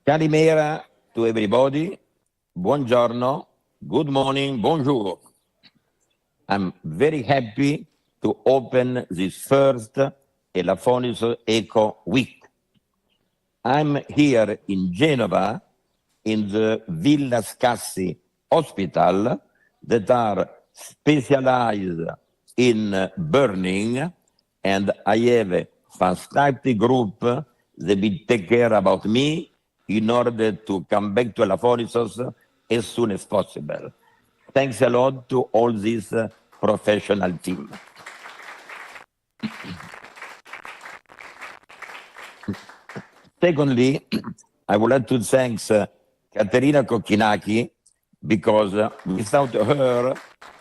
Calimera to everybody. Buongiorno. Good morning. Bonjour. I'm very happy to open this first Elafonisos Eco week. I'm here in Genova in the Villa Scassi hospital that are specialized in burning, and I have a fantastic group that will take care about me in order to come back to Elafonisos as soon as possible. Thanks a lot to all this professional team. Secondly, I would like to thank Caterina Kokinaki, because without her,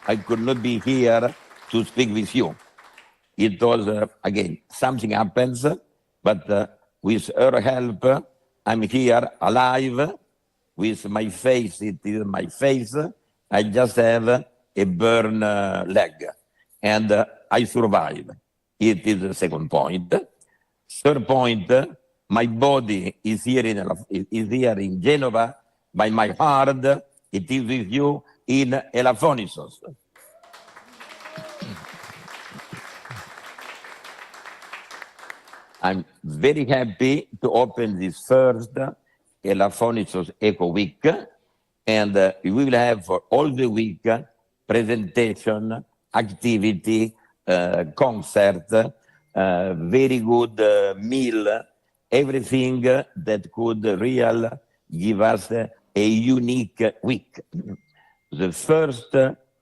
I could not be here to speak with you. It was, again, something happens, but with her help, I'm here alive with my face. It is my face. I just have a burn leg, and I survive. It is the second point. Third point, my body is here in Genova, but my heart, it is with you in Elafonisos. I'm very happy to open this first Elafonisos Eco Week, and we will have for all the week presentation, activity, concert, very good meal, everything that could really give us a unique week. The first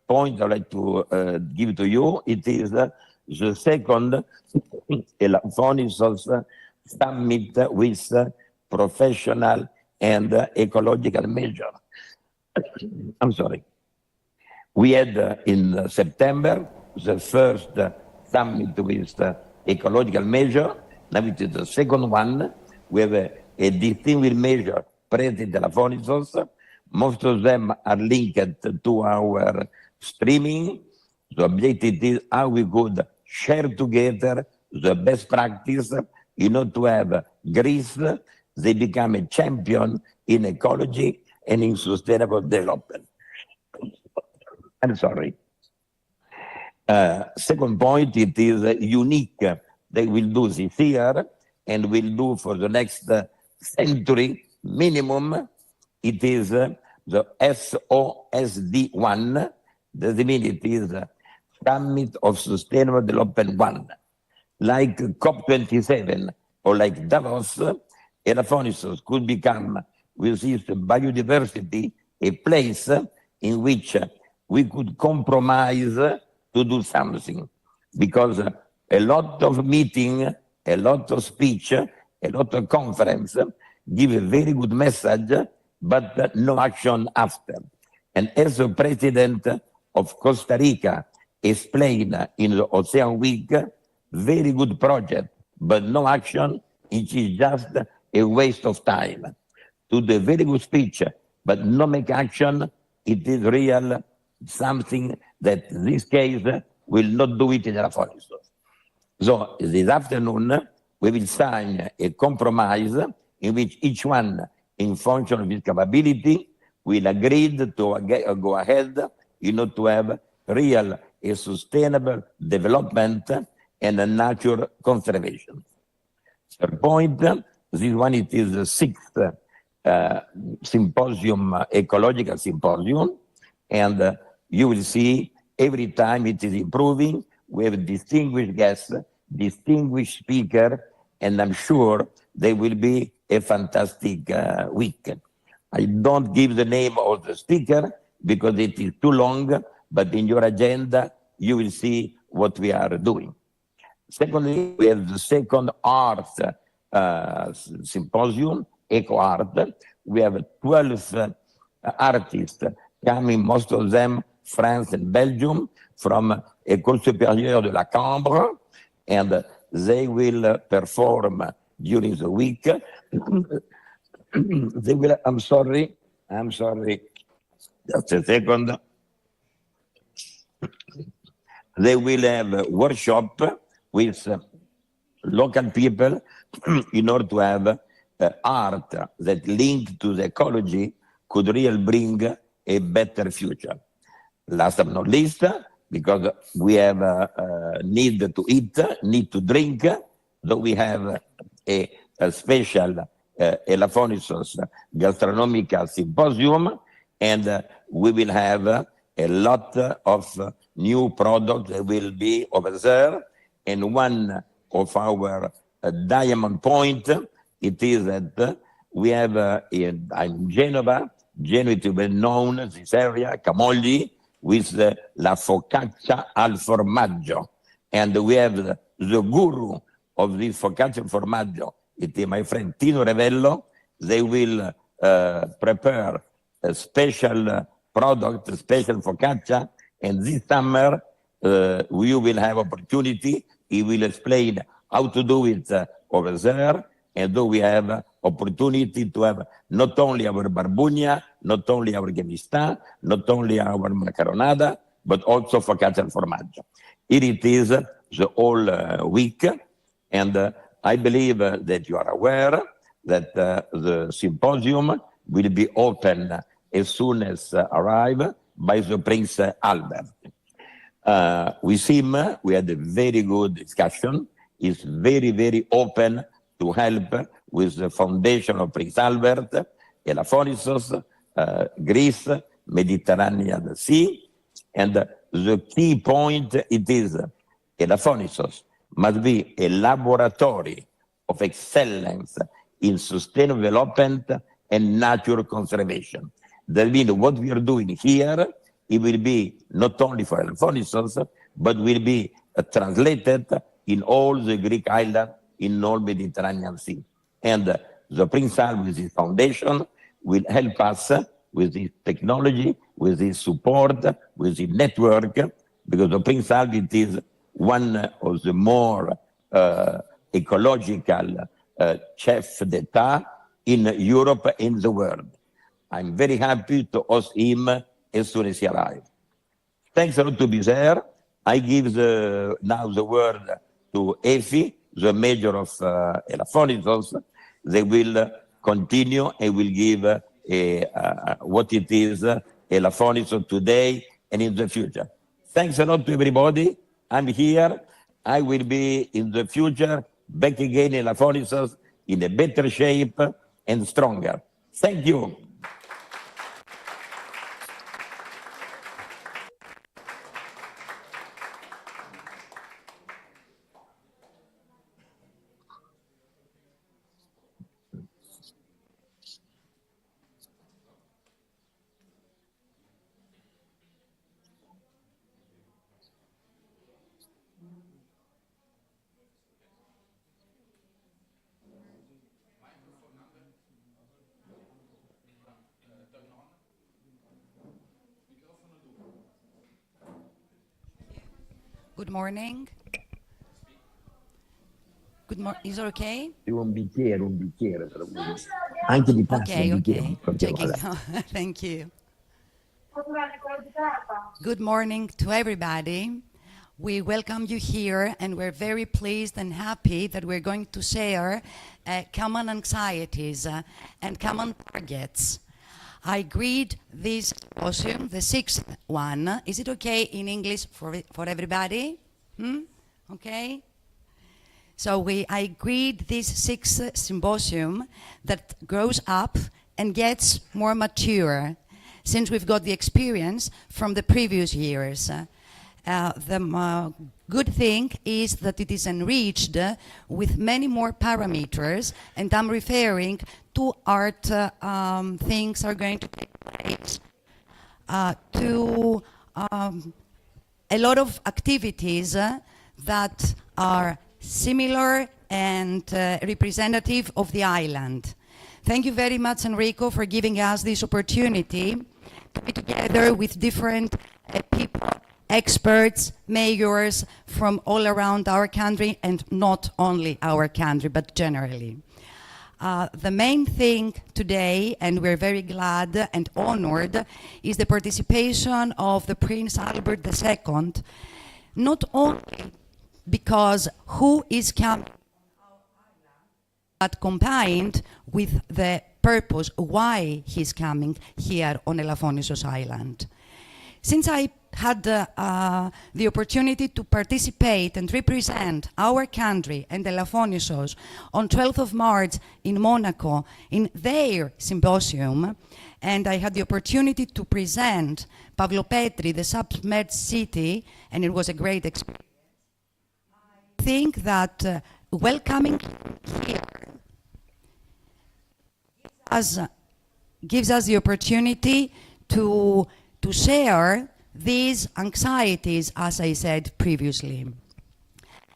point I'd like to give to you, it is the second Elafonisos Summit with professional and ecological measure. I'm sorry. We had in September the first summit with ecological measure. Now it is the second one. We have a distinguished measure present in Elafonisos. Most of them are linked to our streaming. The objective is how we could share together the best practice in order to have Greece, they become a champion in ecology and in sustainable development. I'm sorry. Second point, it is unique. They will do this year and will do for the next century minimum. It is the SOSD1. Does it mean it is Summit of Sustainable Development 1? Like COP27 or like Davos, Elafonisos could become, with this biodiversity, a place in which we could compromise to do something. Because a lot of meeting, a lot of speech, a lot of conference give a very good message, but no action after. And as the president of Costa Rica explained in the Ocean Week, very good project, but no action, it is just a waste of time. To the very good speech, but no make action, it is real something that in this case will not do it in Elafonisos. So this afternoon, we will sign a compromise in which each one, in function of his capability, will agree to go ahead in order to have real a sustainable development and a nature conservation. Third point, this one, it is the sixth symposium, ecological symposium, and you will see every time it is improving. We have distinguished guests, distinguished speaker, and I'm sure they will be a fantastic week. I don't give the name of the speaker because it is too long, but in your agenda, you will see what we are doing. Secondly, we have the second art symposium, Eco Art. We have 12 artists coming, most of them France and Belgium, from École Supérieure de la Cambre, and they will perform during the week. They will, I'm sorry, just a second. They will have a workshop with local people in order to have art that link to the ecology could really bring a better future. Last but not least, because we have need to eat, need to drink, so we have a special Elafonisos Gastronomical Symposium, and we will have a lot of new products that will be over there. And one of our diamond point, it is that we have in Genova is well known, this area, Camogli, with la focaccia al formaggio. And we have the guru of this focaccia al formaggio, it is my friend Tino Revello. They will prepare a special product, a special focaccia, and this summer we will have opportunity. He will explain how to do it over there, and though we have opportunity to have not only our barbuña, not only our gemistà, not only our macaronada, but also focaccia al formaggio. Here it is the whole week, and I believe that you are aware that the symposium will be open as soon as arrive by the Prince Albert. With him, we had a very good discussion. He's very, very open to help with the foundation of Prince Albert, Elafonisos, Greece, Mediterranean Sea. And the key point it is Elafonisos must be a laboratory of excellence in sustainable development and nature conservation. That means what we are doing here, it will be not only for Elafonisos, but will be translated in all the Greek islands, in all Mediterranean Sea. And the Prince Albert with his foundation will help us with his technology, with his support, with his network, because the Prince Albert is one of the more ecological chef d'etat in Europe and the world. I'm very happy to host him as soon as he arrives. Thanks a lot to be there. I give now the word to Effie, the major of Elafonisos. They will continue and will give what it is Elafonisos today and in the future. Thanks a lot to everybody. I'm here. I will be in the future back again in Elafonisos in a better shape and stronger. Thank you. Good morning. Good morning. Is it okay? Un bicchiere. Anche di pasta. Okay. Checking. Thank you. Good morning to everybody. We welcome you here, and we're very pleased and happy that we're going to share common anxieties and common targets. I greet this symposium, the sixth one. Is it okay in English for everybody? Okay. So I greet this sixth symposium that grows up and gets more mature, since we've got the experience from the previous years. The good thing is that it is enriched with many more parameters, and I'm referring to art things are going to take place, to a lot of activities that are similar and representative of the island. Thank you very much, Enrico, for giving us this opportunity to be together with different people, experts, mayors from all around our country, and not only our country, but generally. The main thing today, and we're very glad and honored, is the participation of the Prince Albert II, not only because who is coming, but combined with the purpose why he's coming here on Elafonisos Island. Since I had the opportunity to participate and represent our country and Elafonisos on 12th of March in Monaco in their symposium, and I had the opportunity to present Pavlopetri, the submerged city, and it was a great experience. I think that welcoming here gives us the opportunity to share these anxieties, as I said previously.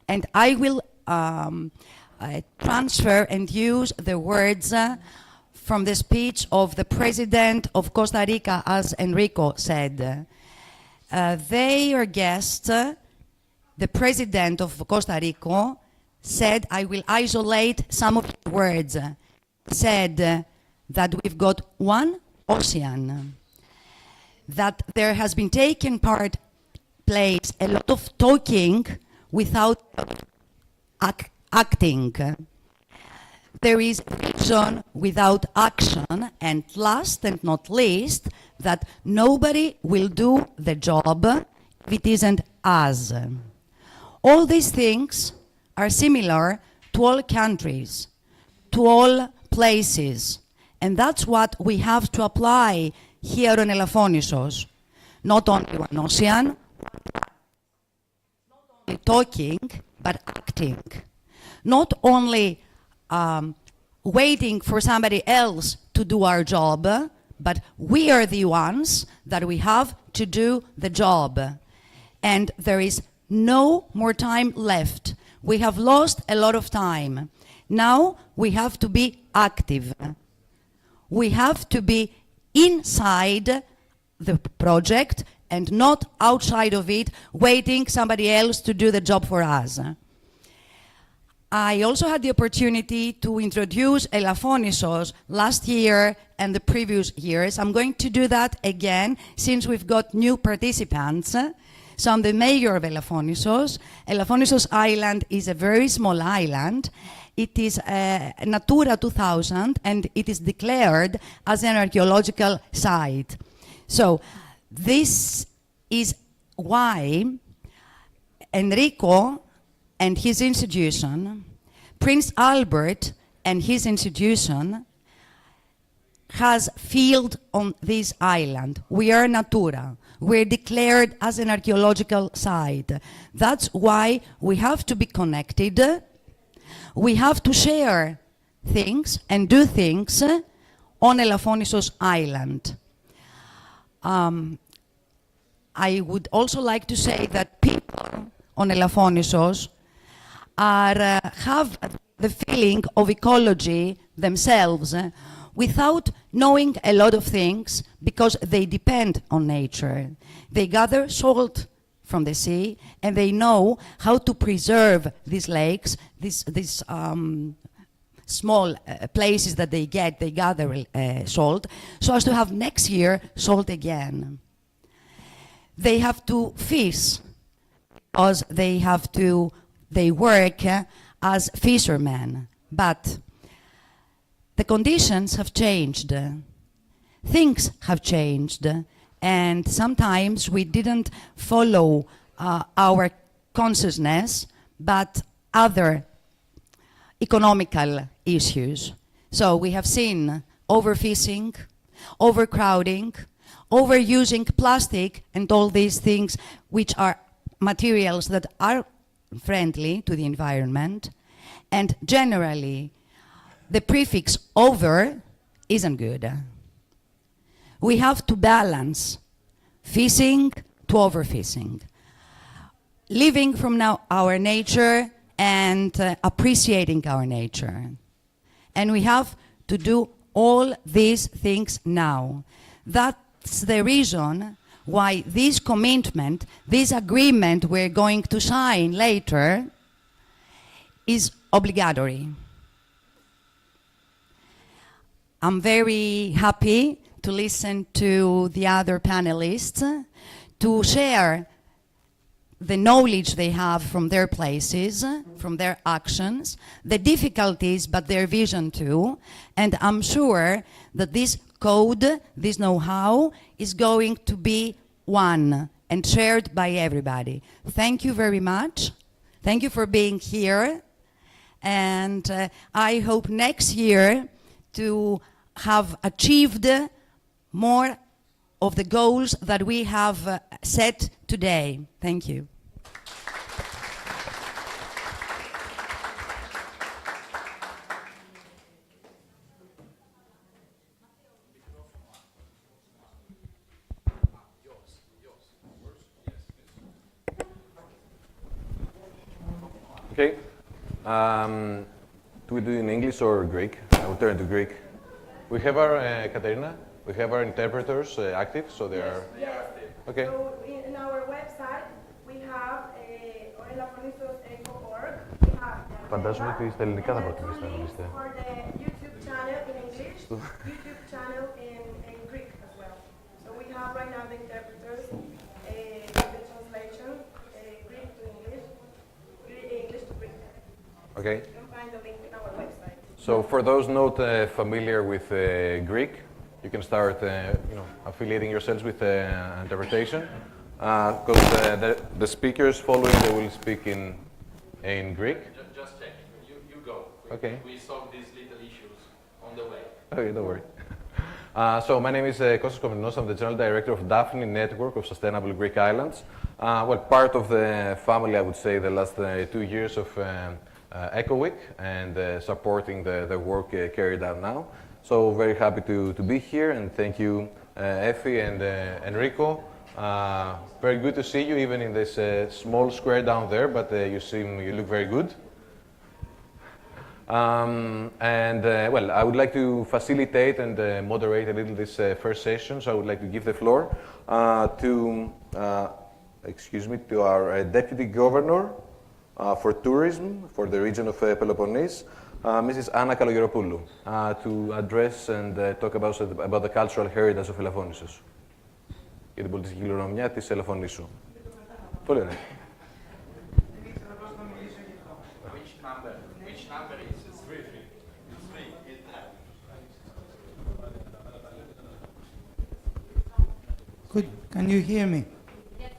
And I will transfer and use the words from the speech of the president of Costa Rica, as Enrico said. Their guest, the president of Costa Rica, said, I will isolate some of the words, said that we've got one ocean, that there has been taken place a lot of talking without acting. There is vision without action, and last and not least, that nobody will do the job if it isn't us. All these things are similar to all countries, to all places, and that's what we have to apply here on Elafonisos. Not only one ocean, not only talking, but acting. Not only waiting for somebody else to do our job, but we are the ones that we have to do the job. And there is no more time left. We have lost a lot of time. Now we have to be active. We have to be inside the project and not outside of it, waiting somebody else to do the job for us. I also had the opportunity to introduce Elafonisos last year and the previous years. I'm going to do that again since we've got new participants. So I'm the mayor of Elafonisos. Elafonisos Island is a very small island. It is Natura 2000 and it is declared as an archaeological site. So this is why Enrico and his institution, Prince Albert and his institution, has field on this island. We are Natura. We're declared as an archaeological site. That's why we have to be connected. We have to share things and do things on Elafonisos Island. I would also like to say that people on Elafonisos have the feeling of ecology themselves without knowing a lot of things because they depend on nature. They gather salt from the sea and they know how to preserve these lakes, these small places that they gather salt, so as to have next year salt again. They have to fish because they work as fishermen, but the conditions have changed. Things have changed, and sometimes we didn't follow our consciousness, but other economical issues. So we have seen overfishing, overcrowding, overusing plastic, and all these things which are materials that are friendly to the environment. And generally, the prefix over isn't good. We have to balance fishing to overfishing, living from our nature and appreciating our nature. And we have to do all these things now. That's the reason why this commitment, this agreement we're going to sign later is obligatory. I'm very happy to listen to the other panelists, to share the knowledge they have from their places, from their actions, the difficulties, but their vision too. And I'm sure that this code, this know-how, is going to be one and shared by everybody. Thank you very much. Thank you for being here. And I hope next year to have achieved more of the goals that we have set today. Thank you. Okay. Do we do it in English or Greek? I will turn to Greek. We have our, Katerina, we have our interpreters active, so they are... Yes. Okay. So in our website, we have Elafonisos Eco.org. We have Φαντάζομαι ότι στα ελληνικά θα and προτιμήσετε να μιλήσετε. for the YouTube channel in English, YouTube channel in Greek as well. So we have right now the interpreters, the translation, Greek to English, English to Greek. Okay. You can find the link in our website. So for those not familiar with Greek, you can start affiliating yourselves with interpretation. Because the speakers following, they will speak in Greek. Just check. You go. Okay. We solve these little issues on the way. Okay, don't worry. So my name is Kostas Komnenos. I'm the General Director of Daphne Network of Sustainable Greek Islands. Well, part of the family, I would say, the last 2 years of Eco Week and supporting the work carried out now. So very happy to be here, and thank you, Effie and Enrico. Very good to see you, even in this small square down there, but you look very good. Well, I would like to facilitate and moderate a little this first session, so I would like to give the floor to our Deputy Governor for Tourism for the region of Peloponnese, Mrs. Anna Kalogeropoulou, to address and talk about the cultural heritage of Elafonisos. Για την πολιτιστική κληρονομιά της Ελαφωνήσου. Πολύ ωραία. Which number is it? 3. Good. Can you hear me? Yes.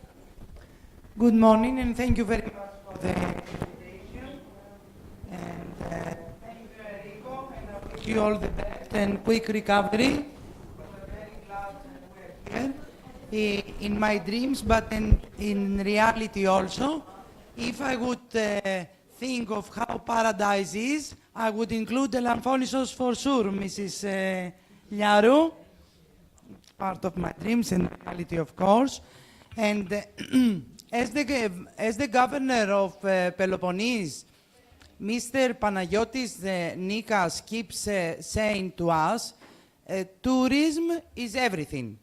Good morning, and thank you very much for the invitation. And thank you, Enrico, and I wish you all the best and quick recovery. We're very glad that we're here. In my dreams, but in reality also. If I would think of how paradise is, I would include Elafonisos for sure, Mrs. Liarou. Part of my dreams and reality, of course. And as the governor of Peloponnese, Mr. Panagiotis Nikas keeps saying to us, tourism is everything.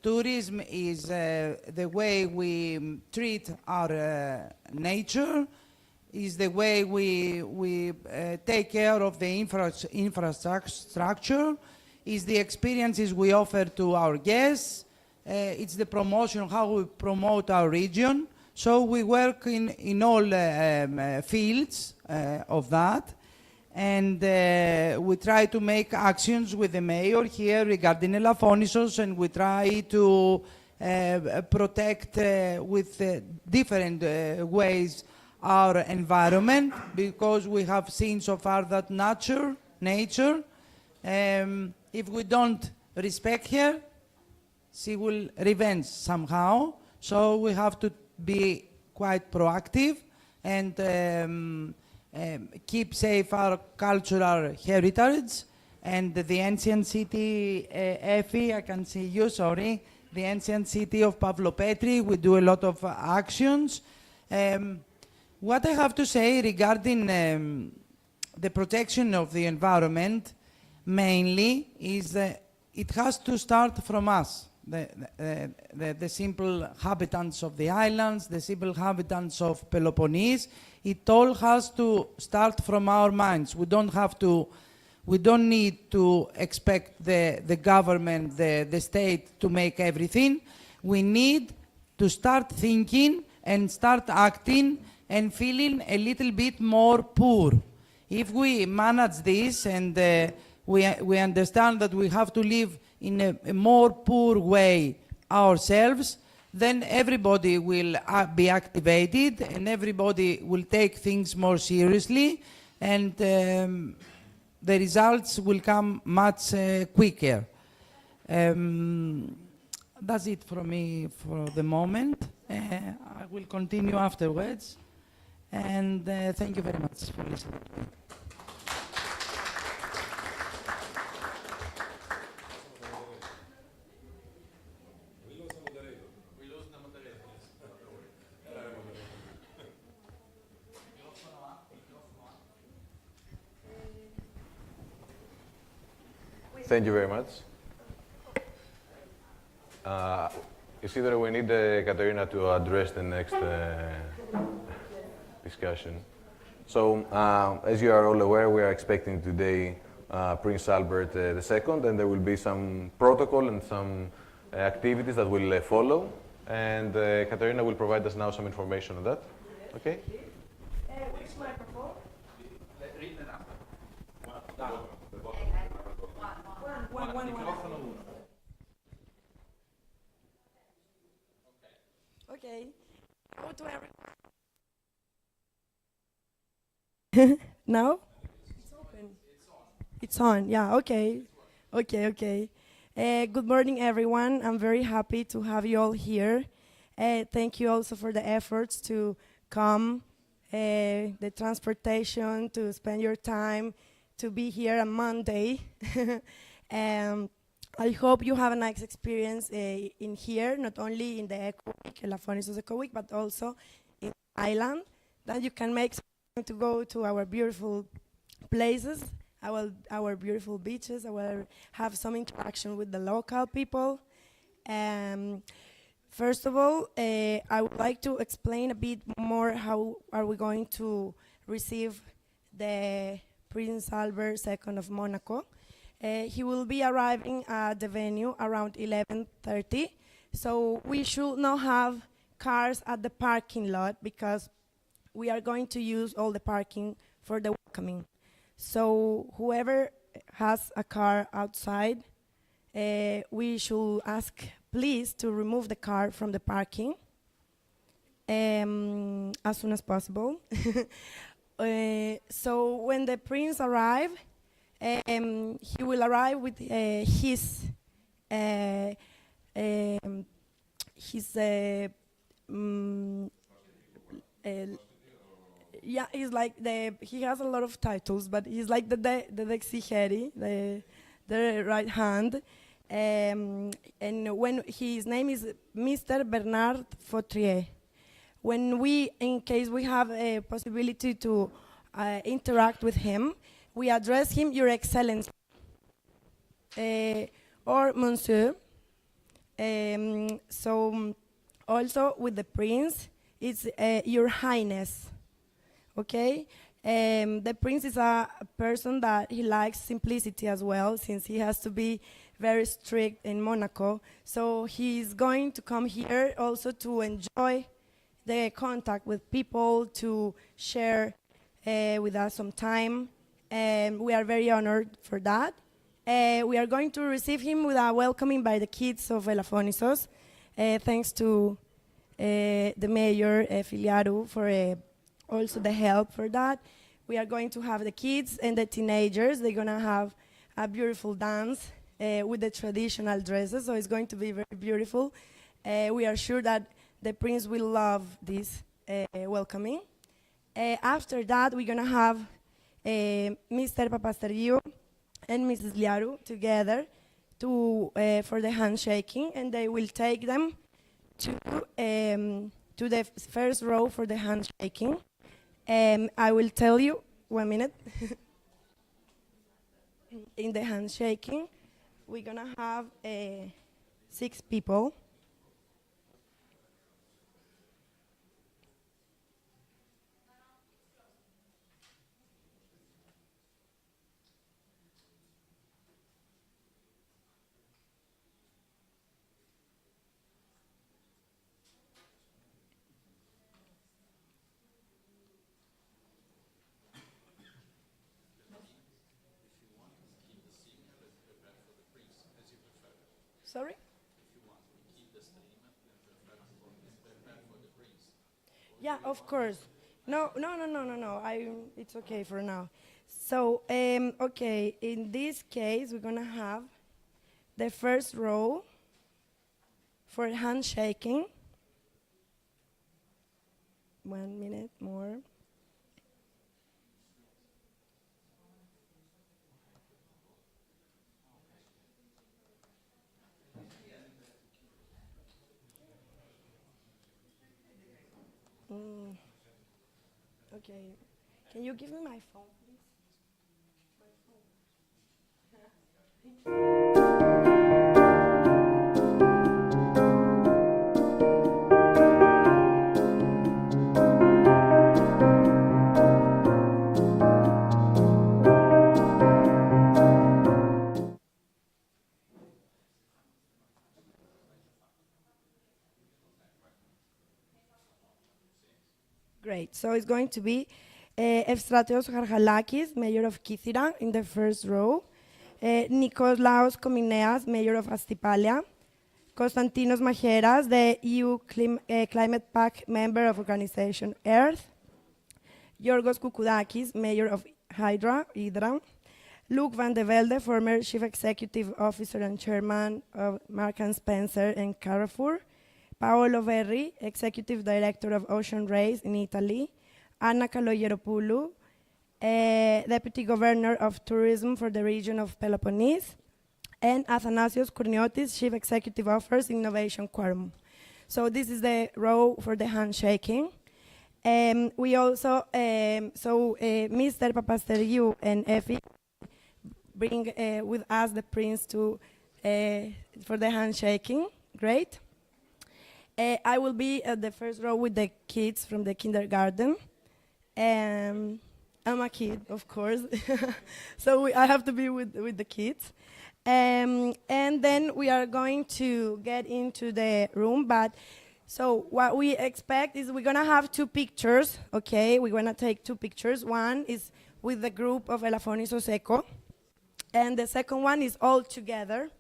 Tourism is the way we treat our nature, is the way we take care of the infrastructure, is the experiences we offer to our guests, it's the promotion, how we promote our region. So we work in all fields of that. And we try to make actions with the mayor here regarding Elafonisos, and we try to protect with different ways our environment, because we have seen so far that nature, if we don't respect her, she will revenge somehow. So we have to be quite proactive and keep safe our cultural heritage. And the ancient city, Effie, I can see you, sorry, the ancient city of Pavlopetri, we do a lot of actions. What I have to say regarding the protection of the environment, mainly, is that it has to start from us, the simple inhabitants of the islands, the simple inhabitants of Peloponnese. It all has to start from our minds. We don't need to expect the government, the state to make everything. We need to start thinking and start acting and feeling a little bit more poor. If we manage this and we understand that we have to live in a more poor way ourselves, then everybody will be activated and everybody will take things more seriously, and the results will come much quicker. That's it from me for the moment. I will continue afterwards. And thank you very much for listening. Thank you very much. It's either we need Katerina to address the next discussion. So, as you are all aware, we are expecting today Prince Albert II, and there will be some protocol and some activities that will follow. And Katerina will provide us now some information on that. Okay? Which microphone? Read the number. One. Okay. Go to everyone. Now? It's open. It's on. Yeah, okay. Okay. Good morning, everyone. I'm very happy to have you all here. Thank you also for the efforts to come, the transportation, to spend your time, to be here on Monday. I hope you have a nice experience in here, not only in the Eco Week, Elafonisos Eco Week, but also in the island, that you can make some time to go to our beautiful places, our beautiful beaches. I will have some interaction with the local people. First of all, I would like to explain a bit more how are we going to receive the Prince Albert II of Monaco. He will be arriving at the venue around 11:30, so we should not have cars at the parking lot because we are going to use all the parking for the welcoming. So whoever has a car outside, we should ask please to remove the car from the parking as soon as possible. So when the prince arrives, he will arrive with his yeah, he's like he has a lot of titles, but he's like the Dexiheri, the right hand. And when his name is Mr. Bernard Fautrier. When in case we have a possibility to interact with him, we address him, Your Excellency, or Monsieur. So also with the prince, it's Your Highness. Okay? The prince is a person that he likes simplicity as well, since he has to be very strict in Monaco. So he's going to come here also to enjoy the contact with people, to share with us some time. We are very honored for that. We are going to receive him with a welcoming by the kids of Elafonisos, thanks to the mayor, Filiaru, for also the help for that. We are going to have the kids and the teenagers. They're going to have a beautiful dance with the traditional dresses, so it's going to be very beautiful. We are sure that the prince will love this welcoming. After that, we're going to have Mr. Papastergiou and Mrs. Liaru together for the handshaking, and they will take them to the first row for the handshaking. I will tell you, 1 minute. In the handshaking, we're going to have 6 people. Sorry? Yeah, of course. No. It's okay for now. So, okay, in this case, we're gonna have the first row for handshaking. 1 minute more. Mm, okay. Can you give me my phone, please? Great. So it's going to be Efstratios Harhalakis, Mayor of Kythira, in the first row. Nikolaos Komineas, Mayor of Astipalia. Konstantinos Macheras, the EU Climate Pact member of Organization Earth. Yorgos Koukoudakis, Mayor of Hydra. Luke van de Velde, former Chief Executive Officer and Chairman of Mark and Spencer and Carrefour. Paolo Verri, Executive Director of Ocean Race in Italy. Anna Kaloyeropoulou, Deputy Governor of Tourism for the region of Peloponnese. And Athanasios Kourniotis, Chief Executive Officer, Innovation Quorum. So this is the row for the handshaking. We also, Mr. Papasteriou and Effie bring with us the prince for the handshaking. Great. I will be at the first row with the kids from the kindergarten. I'm a kid, of course, so I have to be with the kids. And then we are going to get into the room, but so what we expect is we're gonna have 2 pictures, okay? We're gonna take 2 pictures. One is with the group of Elafonisos Eco, and the second one is all together.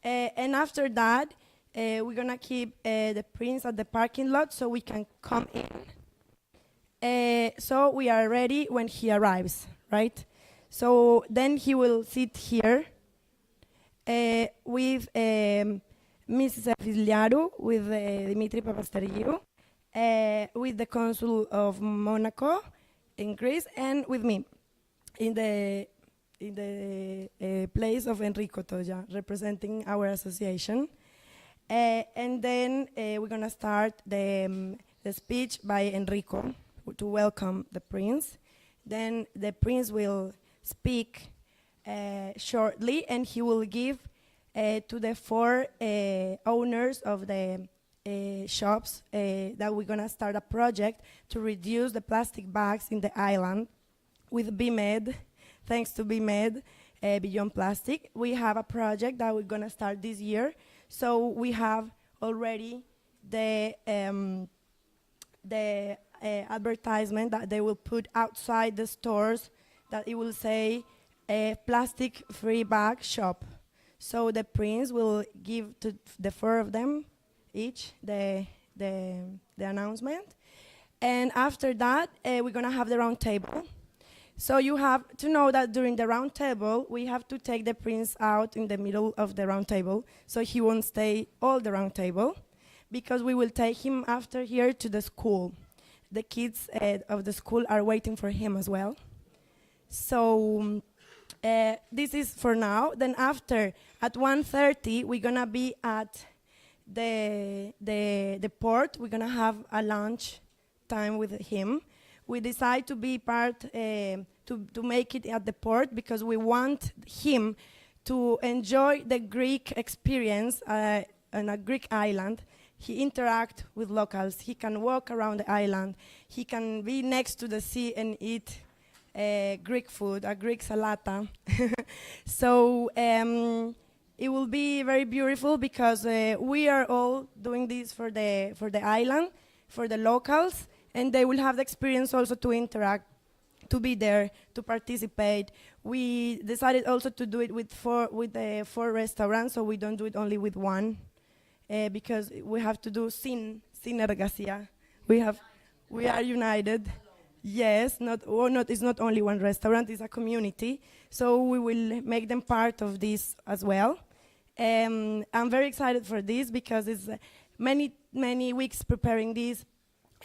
And after that, we're gonna keep the prince at the parking lot so we can come in. So we are ready when he arrives, right? So then he will sit here with Mrs. Afiliarou, with Dimitri Papasteriou, with the Consul of Monaco in Greece, and with me in the place of Enrico Toja, representing our association. And then we're gonna start the speech by Enrico to welcome the prince. Then the prince will speak shortly, and he will give to the 4 owners of the shops that we're gonna start a project to reduce the plastic bags in the island with BMED. Thanks to BMED, Beyond Plastic, we have a project that we're gonna start this year. So we have already the advertisement that they will put outside the stores, that it will say plastic-free bag shop. So the prince will give to the 4 of them each the announcement. And after that, we're gonna have the round table. So you have to know that during the round table, we have to take the prince out in the middle of the round table, so he won't stay all the round table, because we will take him after here to the school. The kids of the school are waiting for him as well. So this is for now. Then after, at 1:30, we're gonna be at the port. We're gonna have a lunch time with him. We decide to be part, to make it at the port, because we want him to enjoy the Greek experience on a Greek island. He interact with locals. He can walk around the island. He can be next to the sea and eat Greek food, a Greek salata. So it will be very beautiful, because we are all doing this for the island, for the locals, and they will have the experience also to interact to be there, to participate. We decided also to do it with the 4 restaurants, so we don't do it only with one, because we have to do synergasia. We are united. Yes, it's not only one restaurant, it's a community. So we will make them part of this as well. I'm very excited for this because it's many weeks preparing this.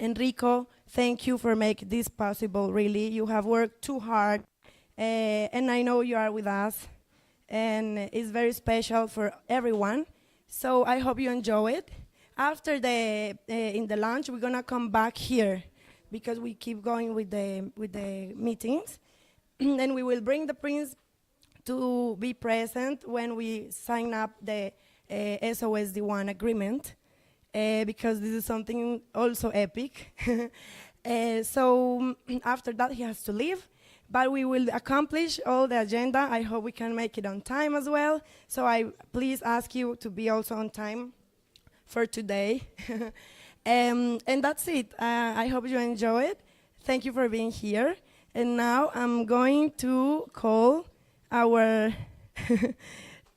Enrico, thank you for making this possible, really. You have worked too hard, and I know you are with us, and it's very special for everyone. So I hope you enjoy it. After in the lunch, we're gonna come back here because we keep going with the meetings. And we will bring the prince to be present when we sign up the SOSD1 agreement, because this is something also epic. So after that, he has to leave, but we will accomplish all the agenda. I hope we can make it on time as well. So I please ask you to be also on time for today. And that's it. I hope you enjoy it. Thank you for being here. And now I'm going to call our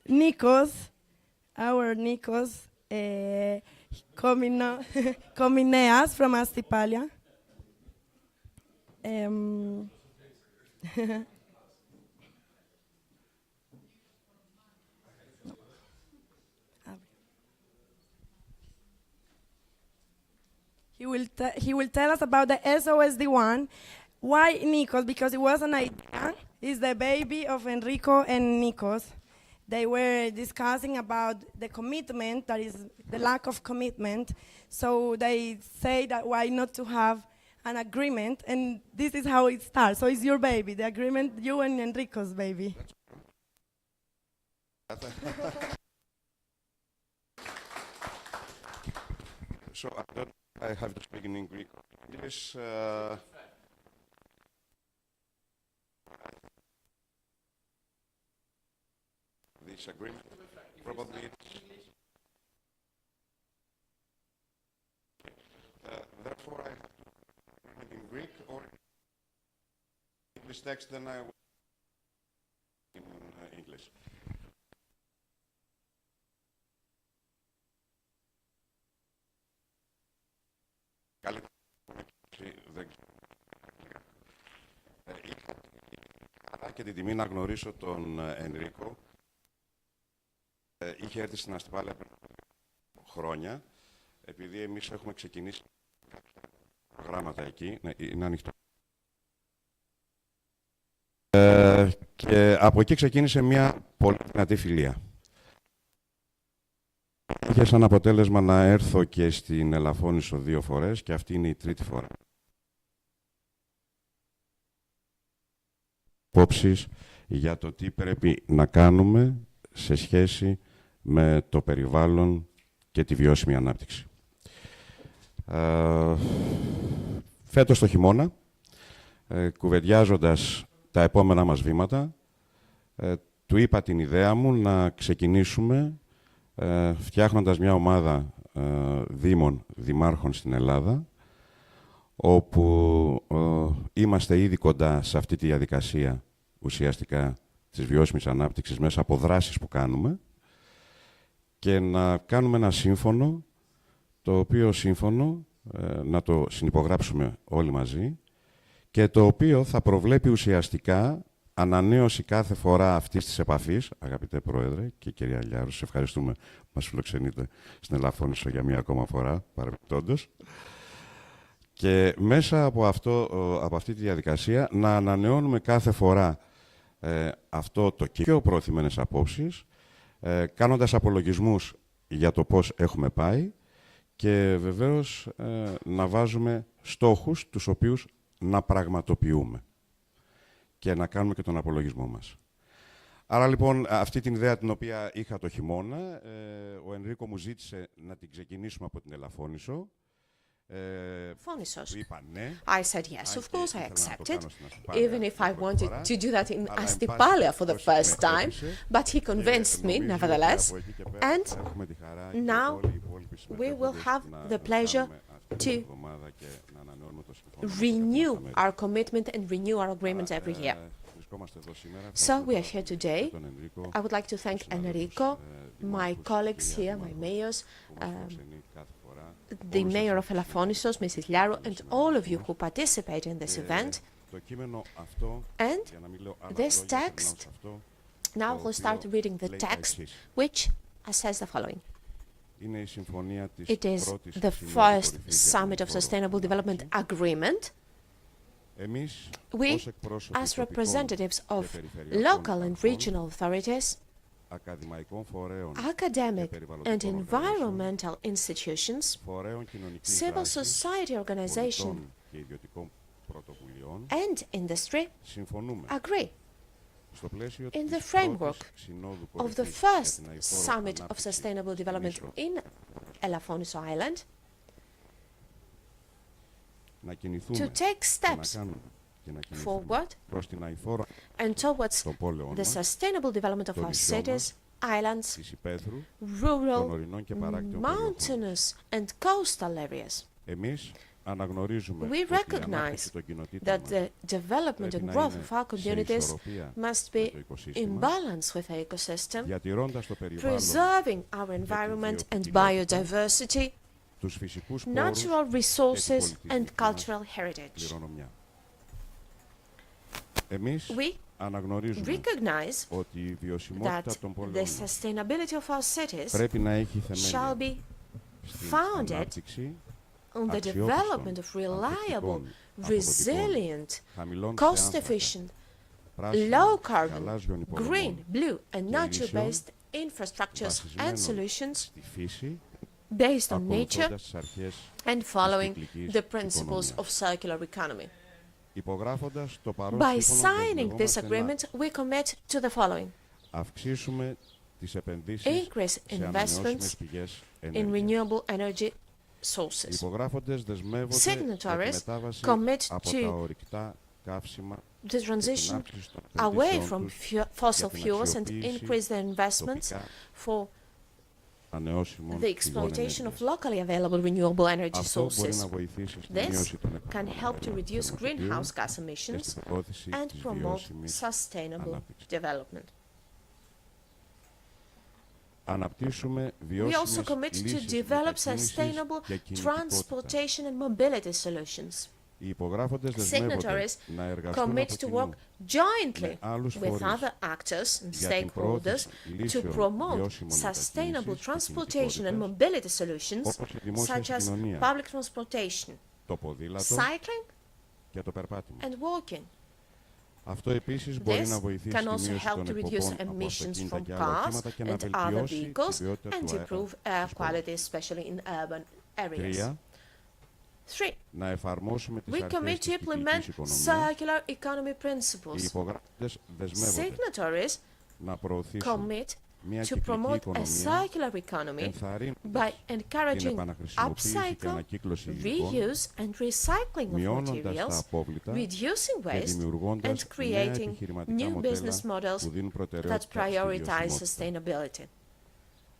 Nikos, Komineas from Astipalia. He will tell us about the SOSD1. Why Nikos? Because it was an idea. It's the baby of Enrico and Nikos. They were discussing about the commitment, that is the lack of commitment. So they say that why not to have an agreement, and this is how it starts. So it's your baby, the agreement, you and Enrico's baby. So I have to speak in Greek or English. This agreement probably therefore I have to read in Greek or English text, then I will in English. Είχα και την τιμή να γνωρίσω τον Ενρίκο. Είχε έρθει στην Αστυπάλαια πριν χρόνια, επειδή εμείς έχουμε ξεκινήσει κάποια προγράμματα εκεί. Ναι, είναι ανοιχτό. Και από εκεί ξεκίνησε μια πολύ δυνατή φιλία. Είχε σαν αποτέλεσμα να έρθω και στην Ελαφώνησο 2 φορές και αυτή είναι η 3η φορά. Υπόψεις για το τι πρέπει να κάνουμε σε σχέση με το περιβάλλον και τη βιώσιμη ανάπτυξη. Φέτος το χειμώνα, κουβεντιάζοντας τα επόμενα μας βήματα, του είπα την ιδέα μου να ξεκινήσουμε φτιάχνοντας μια ομάδα δήμων, δημάρχων στην Ελλάδα, όπου είμαστε ήδη κοντά σε αυτή τη διαδικασία ουσιαστικά της βιώσιμης ανάπτυξης μέσα από δράσεις που κάνουμε και να κάνουμε ένα σύμφωνο, το οποίο σύμφωνο να το συνυπογράψουμε όλοι μαζί και το οποίο θα προβλέπει ουσιαστικά ανανέωση κάθε φορά αυτής της επαφής. Αγαπητέ Πρόεδρε και κυρία Λιάρου, σας ευχαριστούμε που μας φιλοξενείτε στην Ελαφώνησο για μία ακόμα φορά, παρεμπιπτόντως. Και μέσα από αυτή τη διαδικασία να ανανεώνουμε κάθε φορά αυτό το και προωθημένες απόψεις, κάνοντας απολογισμούς για το πώς έχουμε πάει και βεβαίως να βάζουμε στόχους τους οποίους να πραγματοποιούμε και να κάνουμε και τον απολογισμό μας. Άρα λοιπόν αυτή την ιδέα την οποία είχα το χειμώνα, ο Ενρίκο μου ζήτησε να την ξεκινήσουμε από την Ελαφώνησο. I said yes, of course I accepted, even if I wanted to do that in Astipalia for the first time, but he convinced me nevertheless, and now we will have the pleasure to renew our commitment and renew our agreements every year. So we are here today. I would like to thank Enrico, my colleagues here, my mayors, the mayor of Elafonisos, Mrs. Laro, and all of you who participate in this event. And this text, now we'll start reading the text, which says the following. It is the first summit of Sustainable Development Agreement. We, as representatives of local and regional authorities, academic and environmental institutions, civil society organizations, and industry agree in the framework of the first Summit of Sustainable Development in Elafonisos Island to take steps forward and towards the sustainable development of our cities, islands, rural, mountainous, and coastal areas. We recognize that the development and growth of our communities must be in balance with the ecosystem, preserving our environment and biodiversity, natural resources, and cultural heritage. We recognize that the sustainability of our cities shall be founded on the development of reliable, resilient, cost-efficient, low-carbon, green, blue, and nature-based infrastructures and solutions based on nature and following the principles of circular economy. By signing this agreement, we commit to the following: increase investments in renewable energy sources. Signatories commit to the transition away from fossil fuels and increase their investments for the exploitation of locally available renewable energy sources. This can help to reduce greenhouse gas emissions and promote sustainable development. We also commit to develop sustainable transportation and mobility solutions. Signatories commit to work jointly with other actors and stakeholders to promote sustainable transportation and mobility solutions such as public transportation, cycling, and walking. This can also help to reduce emissions from cars and other vehicles and improve air quality, especially in urban areas. 3. We commit to implement circular economy principles. Signatories commit to promote a circular economy by encouraging upcycle, reuse, and recycling of materials, reducing waste, and creating new business models that prioritize sustainability.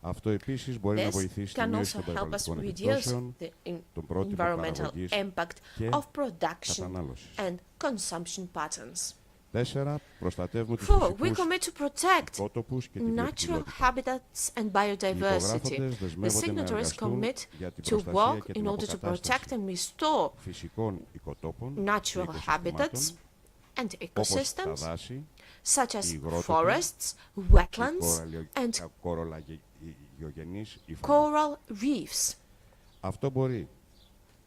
This can also help us reduce the environmental impact of production and consumption patterns. 4. We commit to protect natural habitats and biodiversity. The signatories commit to work in order to protect and restore natural habitats and ecosystems, such as forests, wetlands, and coral reefs.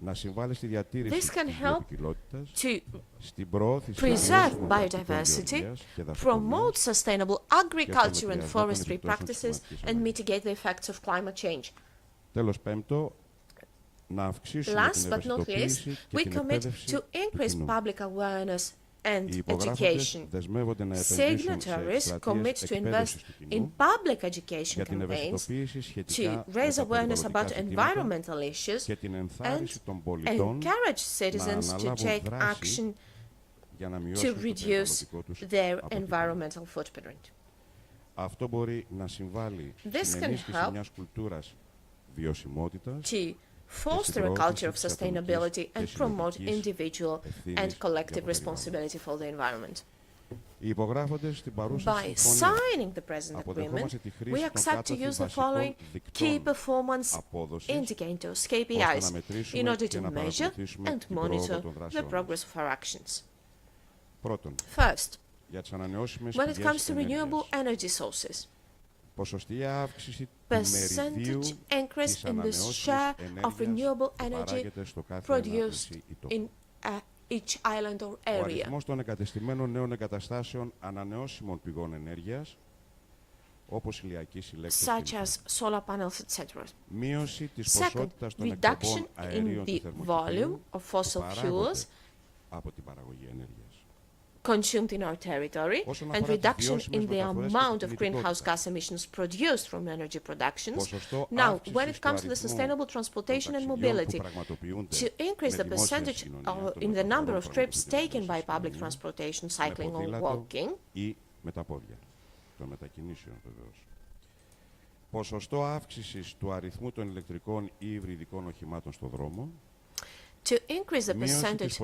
This can help to preserve biodiversity, promote sustainable agriculture and forestry practices, and mitigate the effects of climate change. Last but not least, we commit to increase public awareness and education. Signatories commit to invest in public education campaigns to raise awareness about environmental issues and encourage citizens to take action to reduce their environmental footprint. This can help to foster a culture of sustainability and promote individual and collective responsibility for the environment. By signing the present agreement, we accept to use the following key performance indicators, KPIs, in order to measure and monitor the progress of our actions. First, when it comes to renewable energy sources, percentage increase in the share of renewable energy produced in each island or Ο area. αριθμός των εγκατεστημένων νέων εγκαταστάσεων ανανεώσιμων πηγών ενέργειας, όπως ηλιακής ηλέκτρικης, Such as solar panels, etc. μείωση της Second, ποσότητας των reduction εκπομπών αερίων in του the volume θερμοκηπίου of που fossil παράγονται fuels από την παραγωγή ενέργειας. consumed in our territory and reduction in the amount of greenhouse gas emissions produced from energy productions. Now, when it comes to the sustainable transportation and mobility, to increase the percentage in the number of trips taken by public transportation, cycling or walking, ή με τα πόδια, των μετακινήσεων βεβαίως. Ποσοστό αύξησης του αριθμού των ηλεκτρικών ή υβριδικών οχημάτων στο δρόμο, to increase the percentage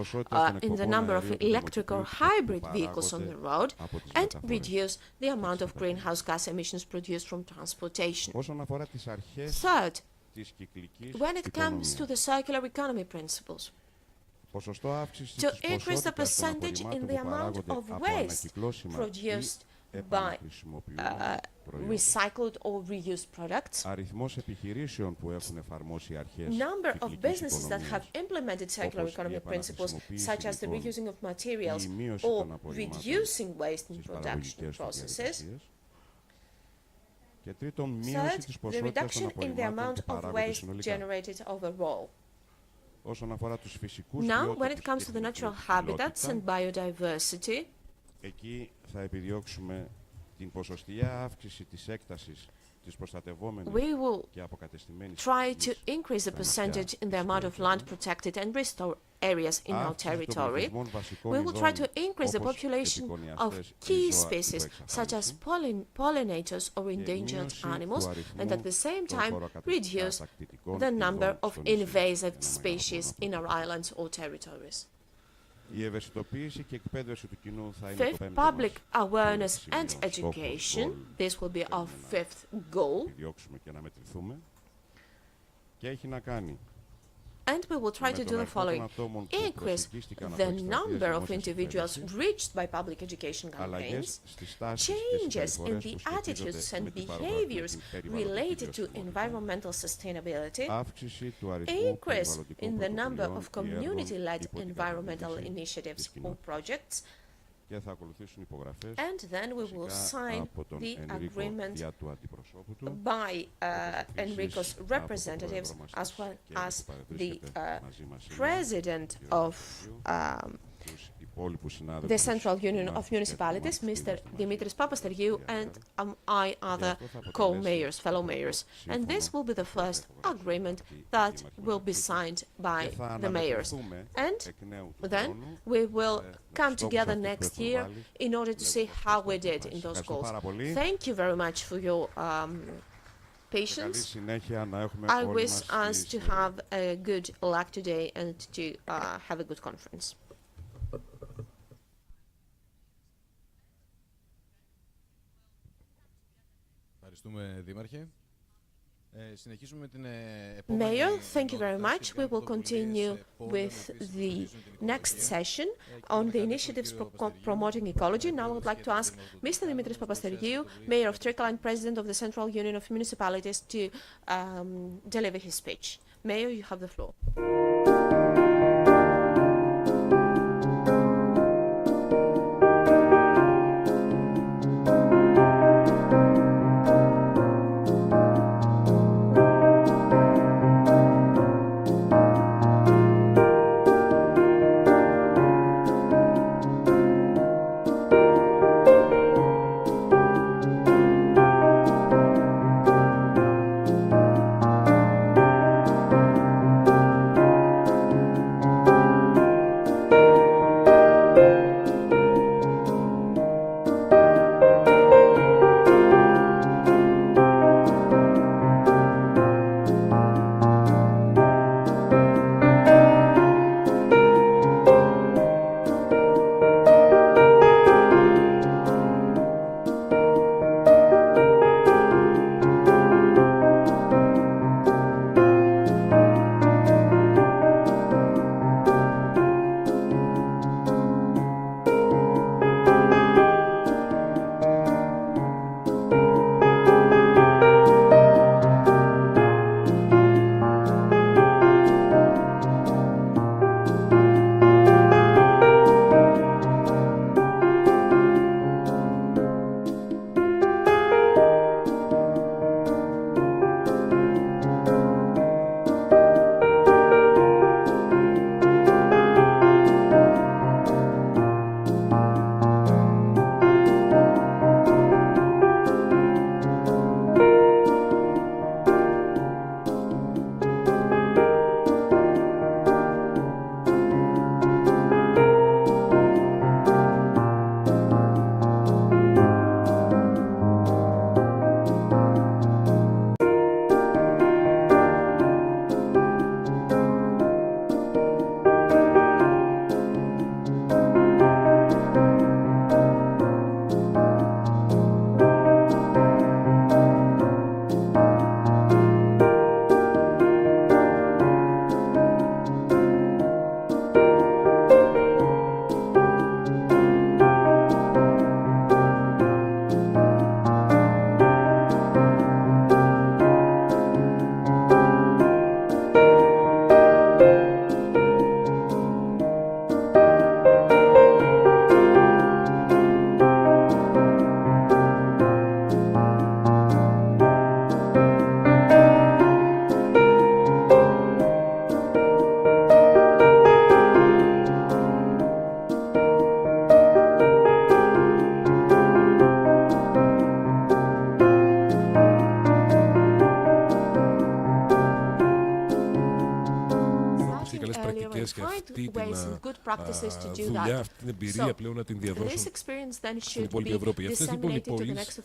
in the number of electric or hybrid vehicles on the road and reduce the amount of greenhouse gas emissions produced from transportation. όσον αφορά τις αρχές Third, της κυκλικής when it comes to the circular economy principles, ποσοστό αύξησης to της increase the ποσότητας των percentage in απορριμμάτων the που amount παράγονται of από waste ανακυκλώσιμα produced ή by επαναχρησιμοποιούμενα προϊόντα. recycled or reused products, Αριθμός επιχειρήσεων που έχουν εφαρμόσει αρχές number of κυκλικής businesses that have οικονομίας, implemented circular όπως η economy principles, επαναχρησιμοποίηση such as the υλικών reusing of materials ή η μείωση or των απορριμμάτων reducing waste in στις production παραγωγικές τους processes. διαδικασίες. Και τρίτον, μείωση Third, της the ποσότητας των reduction in the απορριμμάτων amount που of παράγονται waste συνολικά. generated overall. Όσον αφορά τους φυσικούς Now, when it βιότοπους comes και to the την natural βιοποικιλότητα, habitats and biodiversity, εκεί θα επιδιώξουμε την ποσοστιαία αύξηση της έκτασης της προστατευόμενης we will και αποκατεστημένης try to φύσης increase the στα νησιά percentage in the της amount of περιοχής land μας, protected and restored areas in our αύξηση των territory. πληθυσμών βασικών We will try ειδών, to increase the όπως population of επικονιαστές ή key ζώα species such as υποεξαφάνιση, pollinators or και endangered μείωση του animals, αριθμού and at the same των time χωροκατακτητικών reduce τακτητικών the number ειδών of στο νησί, invasive ένα μεγάλο species in πρόβλημα. our islands or territories. Η ευαισθητοποίηση και εκπαίδευση του κοινού θα είναι το Fifth, πέμπτο public μας awareness σημείο, and στόχος, education. goal, This will be our θέλουμε να fifth goal, επιδιώξουμε και να μετρηθούμε, και έχει να κάνει and we will try με to τον do the αριθμό των following: ατόμων που increase προσεγγίστηκαν από the εκστρατείες number of δημόσιας individuals εκπαίδευσης, reached by public education campaigns, αλλαγές στις τάσεις και changes in συμπεριφορές the που σχετίζονται attitudes and με την behaviors περιβαλλοντική related to βιωσιμότητα, environmental sustainability, αύξηση του αριθμού increase περιβαλλοντικών in the number πρωτοβουλειών of ή έργων community-led υπό την environmental καθοδήγηση initiatives της or κοινότητας. projects, Και θα ακολουθήσουν υπογραφές and then we will φυσικά sign από τον the Ενρίκο agreement δια του αντιπροσώπου του, by επίσης Enrico's από τον representatives πρόεδρο μας as well και as που the παρευρίσκεται μαζί μας σήμερα, president κύριο of Παπαστεριού, τους υπόλοιπους the συνάδελφους Central Union of συνάδελφους και Municipalities, ατομάς Mr. που είμαστε Dimitris Papastergiou, and I, other co-mayors, fellow mayors. And this will be the first agreement that will be signed by και θα the mayors. αναμετρηθούμε And εκ νέου του then χρόνου we will come στόχους together αυτούς που next έχουμε year βάλει. in order to see how we did in those Ευχαριστώ goals. πάρα πολύ. Thank you very much for your Καλή patience. συνέχεια να έχουμε I όλοι wish μας us τις to have a good luck today and to have a good conference. Ευχαριστούμε, Δήμαρχε. Συνεχίζουμε την Mayor, thank you very much. We will continue with the next session on the initiatives promoting ecology. Now I would like to ask Mr. Dimitris Papastergiou, Mayor of Trikala and President of the Central Union of Municipalities, to deliver his speech. Mayor, you have the floor. πρακτικές και αυτή την δουλειά, αυτή την εμπειρία πλέον να την διαδώσουν στην υπόλοιπη Ευρώπη. Αυτές λοιπόν οι πόλεις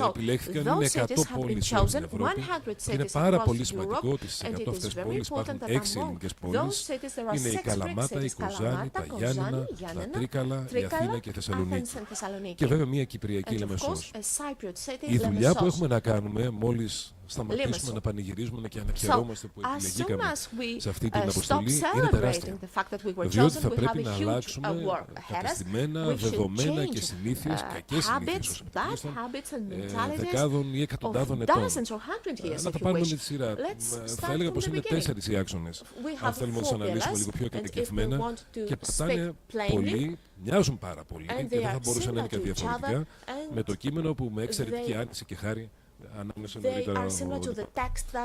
επιλέχθηκαν, είναι 100 πόλεις σε όλη την Ευρώπη. Είναι πάρα πολύ σημαντικό ότι στις 100 αυτές πόλεις υπάρχουν 6 ελληνικές πόλεις. Είναι η Καλαμάτα, η Κοζάνη, τα Γιάννηνα, τα Τρίκαλα, η Αθήνα και η Θεσσαλονίκη. Και βέβαια μια Κυπριακή Λεμεσός. Η δουλειά που έχουμε να κάνουμε μόλις σταματήσουμε να πανηγυρίζουμε και να χαιρόμαστε που επιλεγήκαμε σε αυτή την αποστολή είναι τεράστια. Διότι θα πρέπει να αλλάξουμε κατεστημένα, δεδομένα και συνήθειες, κακές συνήθειες δεκάδων ή εκατοντάδων ετών. Να τα πάρουμε με τη σειρά. Θα έλεγα πως είναι 4 οι άξονες. Αν θέλουμε να τους αναλύσουμε λίγο πιο κατοικευμένα και πατάνε πολύ, μοιάζουν πάρα πολύ και δεν θα μπορούσε να είναι κάτι διαφορετικά με το κείμενο που με εξαιρετική άνεση και χάρη ανάμεσα νωρίτερα.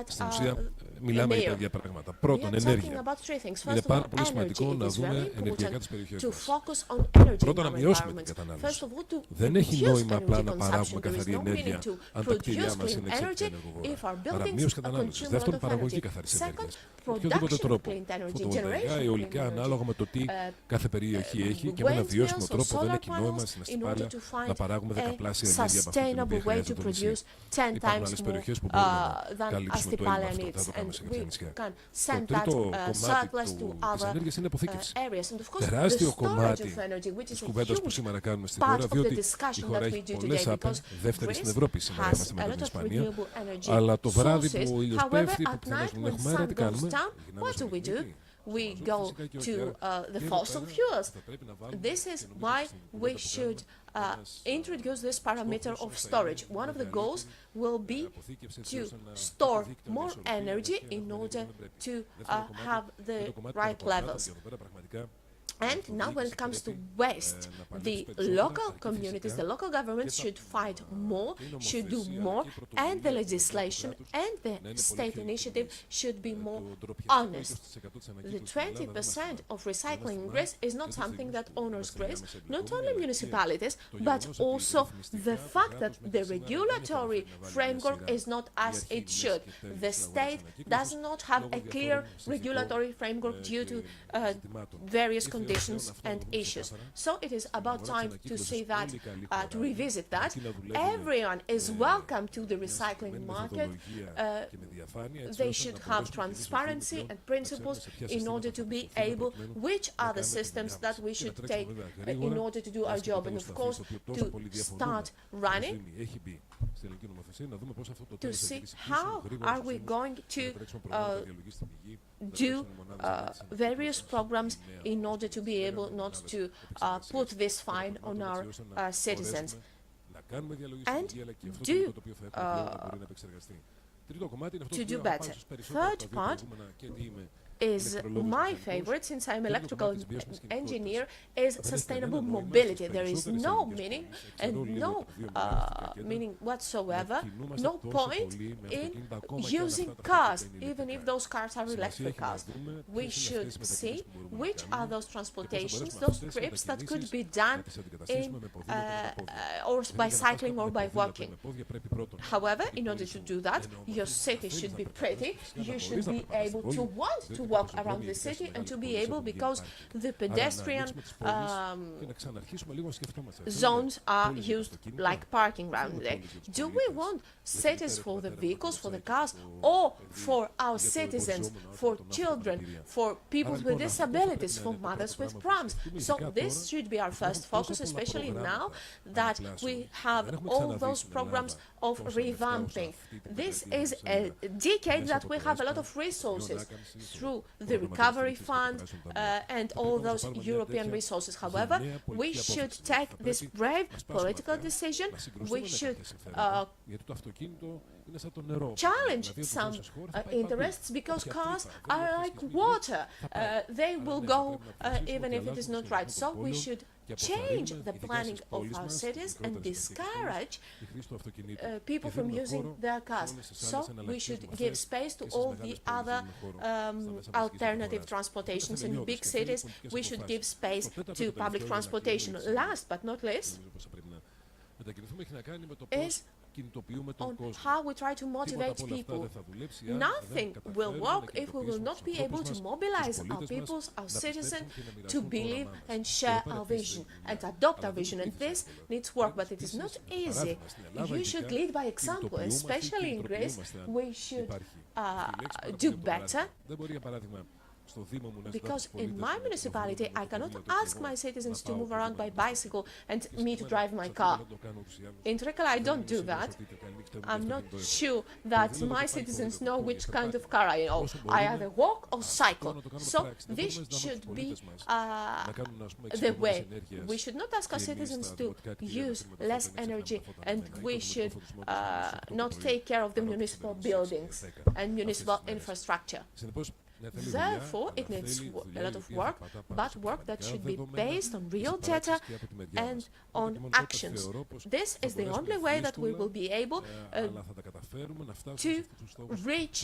Στην ουσία μιλάμε για τα ίδια πράγματα. Πρώτον, ενέργεια. Είναι πάρα πολύ σημαντικό να δούμε ενεργειακά τις περιοχές μας. Πρώτον, να μειώσουμε την κατανάλωση. Δεν έχει νόημα απλά να παράγουμε καθαρή ενέργεια αν τα κτίρια μας είναι εξαιρετικά ενεργοβόρα. Άρα μείωση κατανάλωσης. Δεύτερον, παραγωγή καθαρής ενέργειας. Με οποιοδήποτε τρόπο. Φωτοβολταϊκά, αιωλικά, ανάλογα με το τι κάθε περιοχή έχει και με ένα βιώσιμο τρόπο δεν έχει νόημα στην Αστυπάλαια να παράγουμε δεκαπλάσια ενέργεια από αυτή την οποία χρειάζεται το νησί. Υπάρχουν άλλες περιοχές που μπορούμε να καλύψουμε το έλλειμμα αυτό, θα το κάνουμε σε κάποια νησιά. Το τρίτο κομμάτι της ενέργειας είναι αποθήκευση. Τεράστιο κομμάτι της κουβέντας που σήμερα κάνουμε στη χώρα, διότι η χώρα έχει πολλές άπε, δεύτερη στην Ευρώπη σήμερα, είμαστε μετά την Ισπανία, αλλά το βράδυ που ο ήλιος πέφτει, που πιθανώς δεν έχουμε αέρα, τι κάνουμε? We go to the fossil fuels. This is why we should introduce this parameter of storage. One of the goals will be to store more energy in order to have the right levels. And now when it comes to waste, the local communities, the local governments should fight more, should do more, and the legislation and the state initiative should be more honest. The 20% of recycling in Greece is not something that honors Greece, not only municipalities, but also the fact that the regulatory framework is not as it should. The state does not have a clear regulatory framework due to various conditions and issues. So it is about time to see that, to revisit that. Everyone is welcome to the recycling market. They should have transparency and principles in order to be able, which are the systems that we should take in order to do our job, and of course to start running to see how are we going to do various programs in order to be able not to put this fine on our citizens and to do better. Third part is my favorite, since I'm electrical engineer, is sustainable mobility. There is no meaning and no meaning whatsoever, no point in using cars, even if those cars are electric cars. We should see which are those transportations, those trips that could be done in or by cycling or by walking. However, in order to do that, your city should be pretty. You should be able to want to walk around the city and to be able, because the pedestrian zones are used like parking around there. Do we want cities for the vehicles, for the cars, or for our citizens, for children, for people with disabilities, for mothers with prams? So this should be our first focus, especially now that we have all those programs of revamping. This is a decade that we have a lot of resources through the recovery fund and all those European resources. However, we should take this brave political decision. We should challenge some interests, because cars are like water. They will go even if it is not right. So we should change the planning of our cities and discourage people from using their cars. So we should give space to all the other alternative transportations. In big cities, we should give space to public transportation. Last but not least is on how we try to motivate people. Nothing will work if we will not be able to mobilize our people, our citizens, to believe and share our vision and adopt our vision. And this needs work, but it is not easy. You should lead by example, especially in Greece. We should do better. Because in my municipality, I cannot ask my citizens to move around by bicycle and me to drive my car. In Trikala, I don't do that. I'm not sure that my citizens know which kind of car I own. I either walk or cycle. So this should be the way. We should not ask our citizens to use less energy, and we should not take care of the municipal buildings and municipal infrastructure. Therefore, it needs a lot of work, but work that should be based on real data and on actions. This is the only way that we will be able to reach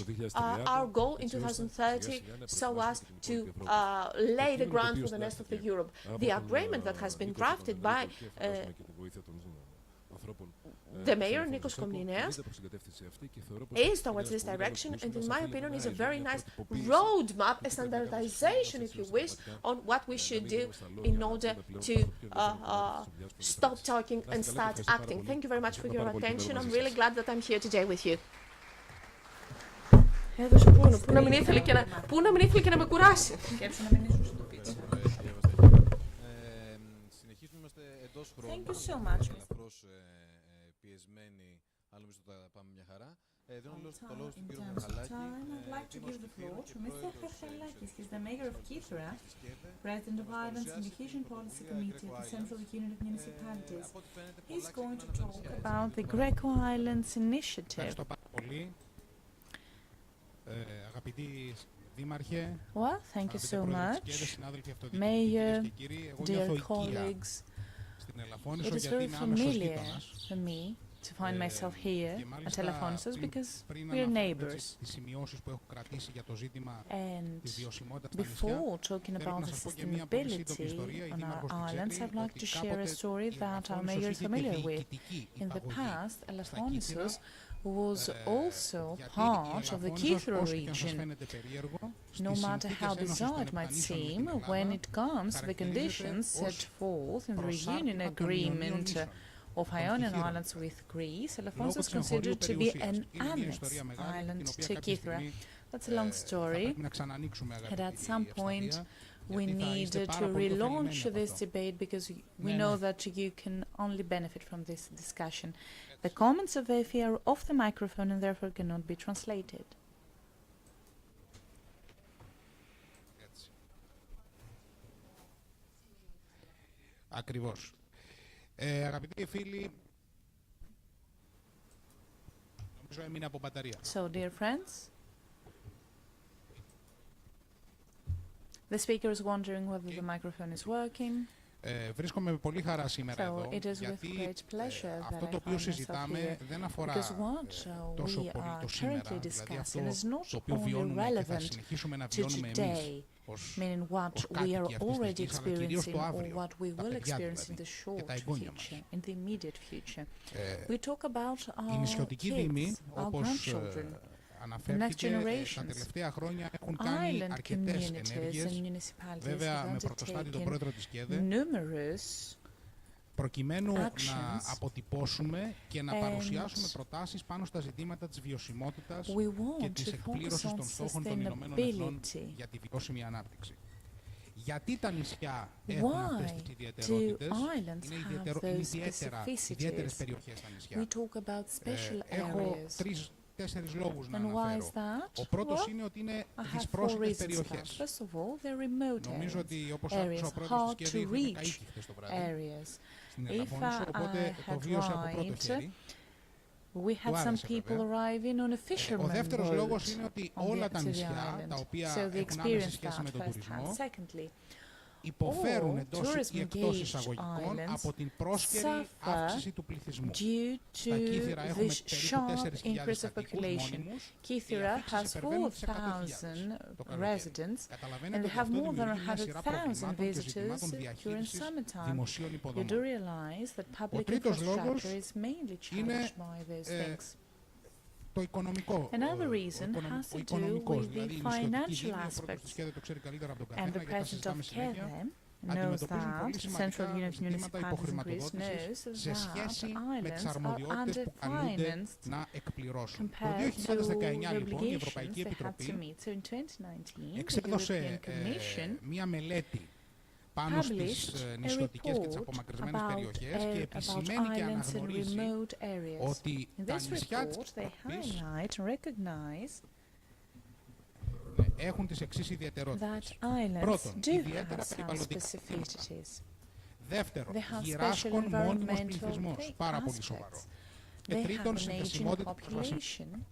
our goal in 2030 so as to lay the ground for the rest of the Europe. The agreement that has been drafted by the mayor, Nikos Komnineas, is towards this direction, and in my opinion is a very nice roadmap, a standardization, if you wish, on what we should do in order to stop talking and start acting. Thank you very much for your attention. I'm really glad that I'm here today with you. Έδωσε πόνο, πού να μην ήθελε και να με κουράσει. Thank you so much. In terms of time, I'd like to give the floor to Mr. Charchalakis. He's the mayor of Kythera, president of Ireland's Communication Policy Committee at the Central Union of Municipalities. He's going to talk about the Greco Islands initiative. Well, thank you so much, Mayor, dear colleagues. It is very familiar for me to find myself here at Elafonisos because we are neighbors. And before talking about the sustainability on our islands, I'd like to share a story that our mayor is familiar with. In the past, Elafonisos was also part of the Kythera region. No matter how bizarre it might seem, when it comes to the conditions set forth in the reunion agreement of Ionian Islands with Greece, Elafonisos is considered to be an annexed island to Kythera. That's a long story, and at some point we need to relaunch this debate because we know that you can only benefit from this discussion. The comments of Efi are off the microphone and therefore cannot be translated. Ακριβώς. Αγαπητοί φίλοι, νομίζω έμεινε από μπαταρία. So, dear friends, the speaker is wondering whether the microphone is working. Βρίσκομαι με πολύ χαρά σήμερα εδώ, γιατί αυτό το οποίο συζητάμε δεν αφορά τόσο πολύ το σήμερα, δηλαδή αυτό το οποίο βιώνουμε και θα συνεχίσουμε να βιώνουμε εμείς meaning what we are already experiencing or what we will experience in the short future, in the immediate future. We talk about our kids, our grandchildren, the next generations. Island communities and municipalities have undertaken numerous προκειμένου να αποτυπώσουμε και να παρουσιάσουμε προτάσεις πάνω στα ζητήματα της βιωσιμότητας και της εκπλήρωσης των στόχων των Ηνωμένων Εθνών για τη βιώσιμη ανάπτυξη. Γιατί τα νησιά έχουν αυτές τις ιδιαιτερότητες, είναι ιδιαίτερες περιοχές τα νησιά. Έχω τέσσερις λόγους να αναφέρω. Ο πρώτος είναι ότι είναι δυσπρόσιτες περιοχές. Νομίζω ότι όπως άκουσα ο πρόεδρος της ΚΕΔ είχαν καίκει χθες το βράδυ στην Ελαφώνησο, οπότε το βίωσα από πρώτο χέρι. We had some people arriving on a fisherman Ο δεύτερος boat λόγος είναι ότι όλα τα νησιά τα οποία έχουν άμεση σχέση με τον τουρισμό υποφέρουν εντός ή εκτός εισαγωγικών από την πρόσκαιρη αύξηση του πληθυσμού. Στα Κύθυρα έχουμε περίπου 4.000 κατοίκους μόνιμους. Kythera has 4,000 residents and they have more than 100,000 visitors during summertime. You do realize that public infrastructure is mainly challenged by those things. Το οικονομικό, Another reason has to do with the financial aspects, and the president of Kiev knows that the Central Unit of Municipalities in Greece knows that islands are underfinanced compared to the obligations they had to meet. So in 2019, the European Commission πάνω στις νησιωτικές και τις απομακρυσμένες περιοχές και επισημαίνει και αναγνωρίζει ότι τα νησιά της Ευρώπης έχουν τις εξής ιδιαιτερότητες. Πρώτον, ιδιαίτερα περιβαλλοντικές. Δεύτερον, γυράσκων μόνιμος πληθυσμός, πάρα πολύ σοβαρό. Και τρίτον, συνδεσιμότητα του προσβασιμού.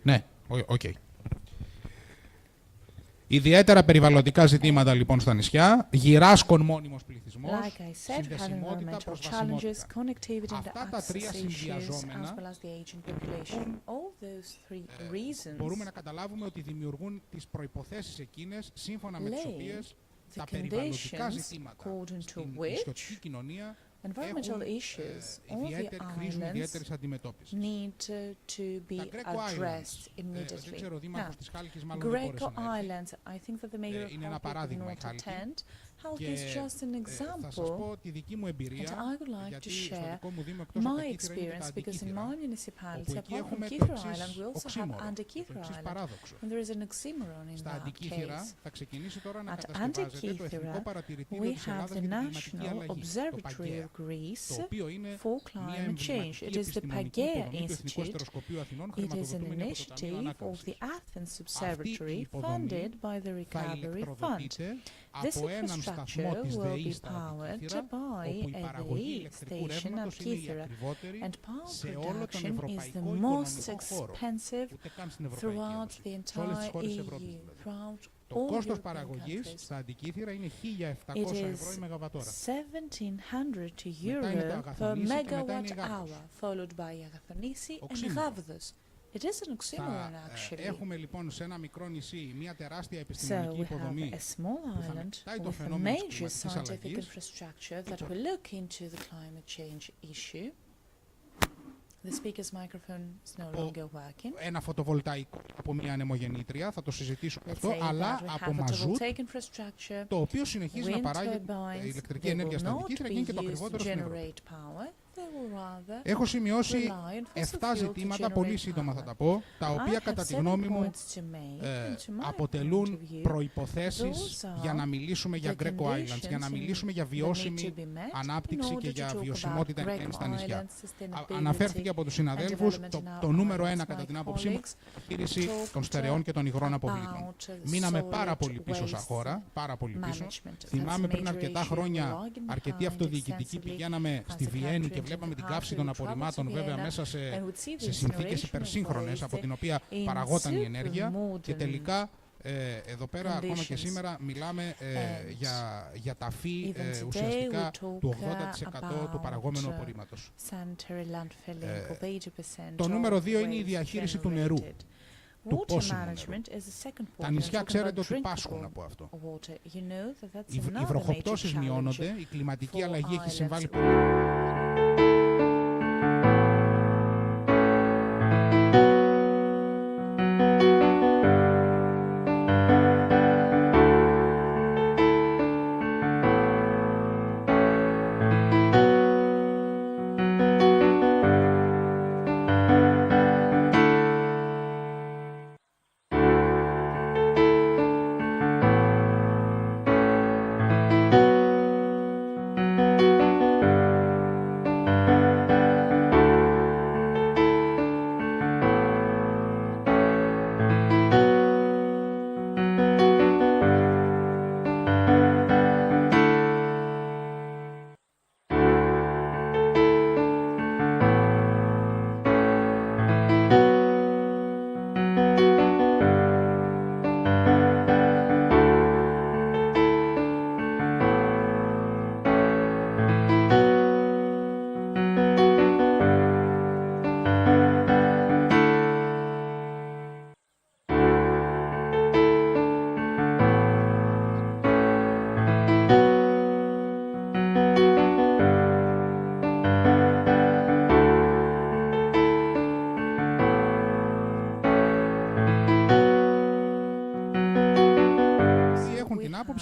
Ναι, οκ. Ιδιαίτερα περιβαλλοντικά ζητήματα λοιπόν στα νησιά, γυράσκων μόνιμος πληθυσμός, συνδεσιμότητα, προσβασιμότητα. Αυτά τα τρία συνδυαζόμενα μπορούμε να καταλάβουμε ότι δημιουργούν τις προϋποθέσεις εκείνες σύμφωνα με τις οποίες τα περιβαλλοντικά ζητήματα στην νησιωτική κοινωνία environmental issues on the islands need to be addressed immediately. Now, Greco Islands, I think that the mayor of Halki would not attend. Halki is just an example, and I would like to share my experience, because in my municipality, apart from Kythera Island, we also have Antikythera Island, and there is an oxymoron in that case. At Antikythera, we have the National Observatory of Greece for climate change. It is the Pagea Institute. It is an initiative of the Athens Observatory funded by the Recovery Fund. This infrastructure will be powered by a weigh station at Kythera, and power production is the most expensive throughout the entire EU, throughout Το κόστος παραγωγής στα Αντικύθυρα είναι 1.700 ευρώ η μεγαβατόρα. 1,700 euro per megawatt hour, followed by Agathonisi and Gavdos. It is an oxymoron, actually. Έχουμε λοιπόν σε ένα μικρό νησί μια τεράστια επιστημονική υποδομή a small island with a major scientific infrastructure that will look into the climate change issue. The speaker's microphone is no longer working. Ένα φωτοβολταϊκό από μια ανεμογεννήτρια, θα το συζητήσουμε αυτό, αλλά από μαζούτ, το οποίο συνεχίζει να παράγει ηλεκτρική ενέργεια στα Αντικύθυρα και είναι και το ακριβότερο στην Ευρώπη. Έχω σημειώσει 7 ζητήματα, πολύ σύντομα θα τα πω, τα οποία κατά τη γνώμη μου αποτελούν προϋποθέσεις για να μιλήσουμε για Greco Islands, για να μιλήσουμε για βιώσιμη ανάπτυξη και για βιωσιμότητα στα νησιά. Αναφέρθηκε από τους συναδέλφους το νούμερο 1 κατά την άποψή μου, η διαχείριση των στερεών και των υγρών αποβλήτων. Μείναμε πάρα πολύ πίσω σαν χώρα, πάρα πολύ πίσω. Θυμάμαι πριν αρκετά χρόνια, αρκετοί αυτοδιοικητικοί πηγαίναμε στη Βιέννη και βλέπαμε την καύση των απορριμμάτων, βέβαια μέσα σε συνθήκες υπερσύγχρονες από την οποία παραγόταν η ενέργεια, και τελικά εδώ πέρα ακόμα και σήμερα μιλάμε για ταφή ουσιαστικά του 80% του παραγόμενου απορρίμματος. Το νούμερο 2 είναι η διαχείριση του νερού, του πόσιμου νερού. Τα νησιά ξέρετε ότι πάσχουν από αυτό. Οι βροχοπτώσεις μειώνονται, η κλιματική αλλαγή έχει συμβάλει πολύ.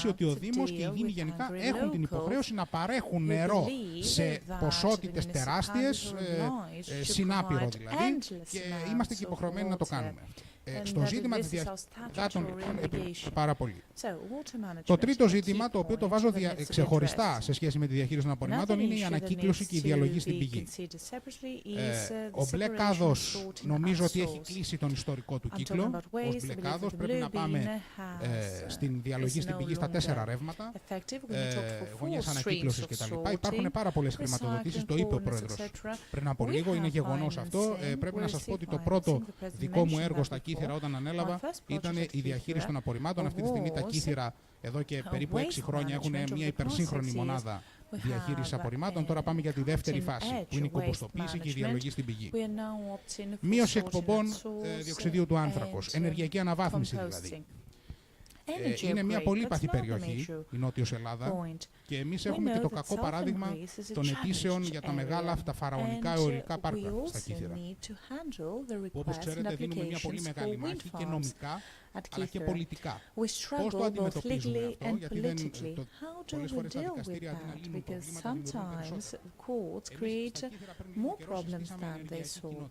υπόψη ότι ο Δήμος και οι Δήμοι γενικά έχουν την υποχρέωση να παρέχουν νερό σε ποσότητες τεράστιες, συνάπειρο δηλαδή, και είμαστε και υποχρεωμένοι να το κάνουμε. Στο ζήτημα της διαχείρισης λοιπόν, πάρα πολύ. Το τρίτο ζήτημα, το οποίο το βάζω ξεχωριστά σε σχέση με τη διαχείριση των απορριμμάτων, είναι η ανακύκλωση και η διαλογή στην πηγή. Ο μπλε κάδος νομίζω ότι έχει κλείσει τον ιστορικό του κύκλο. Ως μπλε κάδος πρέπει να πάμε στην διαλογή στην πηγή στα 4 ρεύματα, γωνιές ανακύκλωσης κτλ. Υπάρχουν πάρα πολλές χρηματοδοτήσεις, το είπε ο Πρόεδρος πριν από λίγο, είναι γεγονός αυτό. Πρέπει να σας πω ότι το πρώτο δικό μου έργο στα Κύθυρα όταν ανέλαβα ήταν η διαχείριση των απορριμμάτων. Αυτή τη στιγμή τα Κύθυρα εδώ και περίπου 6 χρόνια έχουν μια υπερσύγχρονη μονάδα διαχείρισης απορριμμάτων. Τώρα πάμε για τη δεύτερη φάση, που είναι η κομποστοποίηση και η διαλογή στην πηγή. Μείωση εκπομπών διοξιδίου του άνθρακος, ενεργειακή αναβάθμιση δηλαδή. Είναι μια πολύπαθη περιοχή, η Νότιος Ελλάδα, και εμείς έχουμε και το κακό παράδειγμα των αιτήσεων για τα μεγάλα αυτά φαραωνικά αιωλικά πάρκα στα Κύθυρα, που όπως ξέρετε δίνουμε μια πολύ μεγάλη μάχη και νομικά αλλά και πολιτικά. Πώς το αντιμετωπίζουμε αυτό, γιατί πολλές φορές τα δικαστήρια αντί να λύνουν προβλήματα δημιουργούν περισσότερα.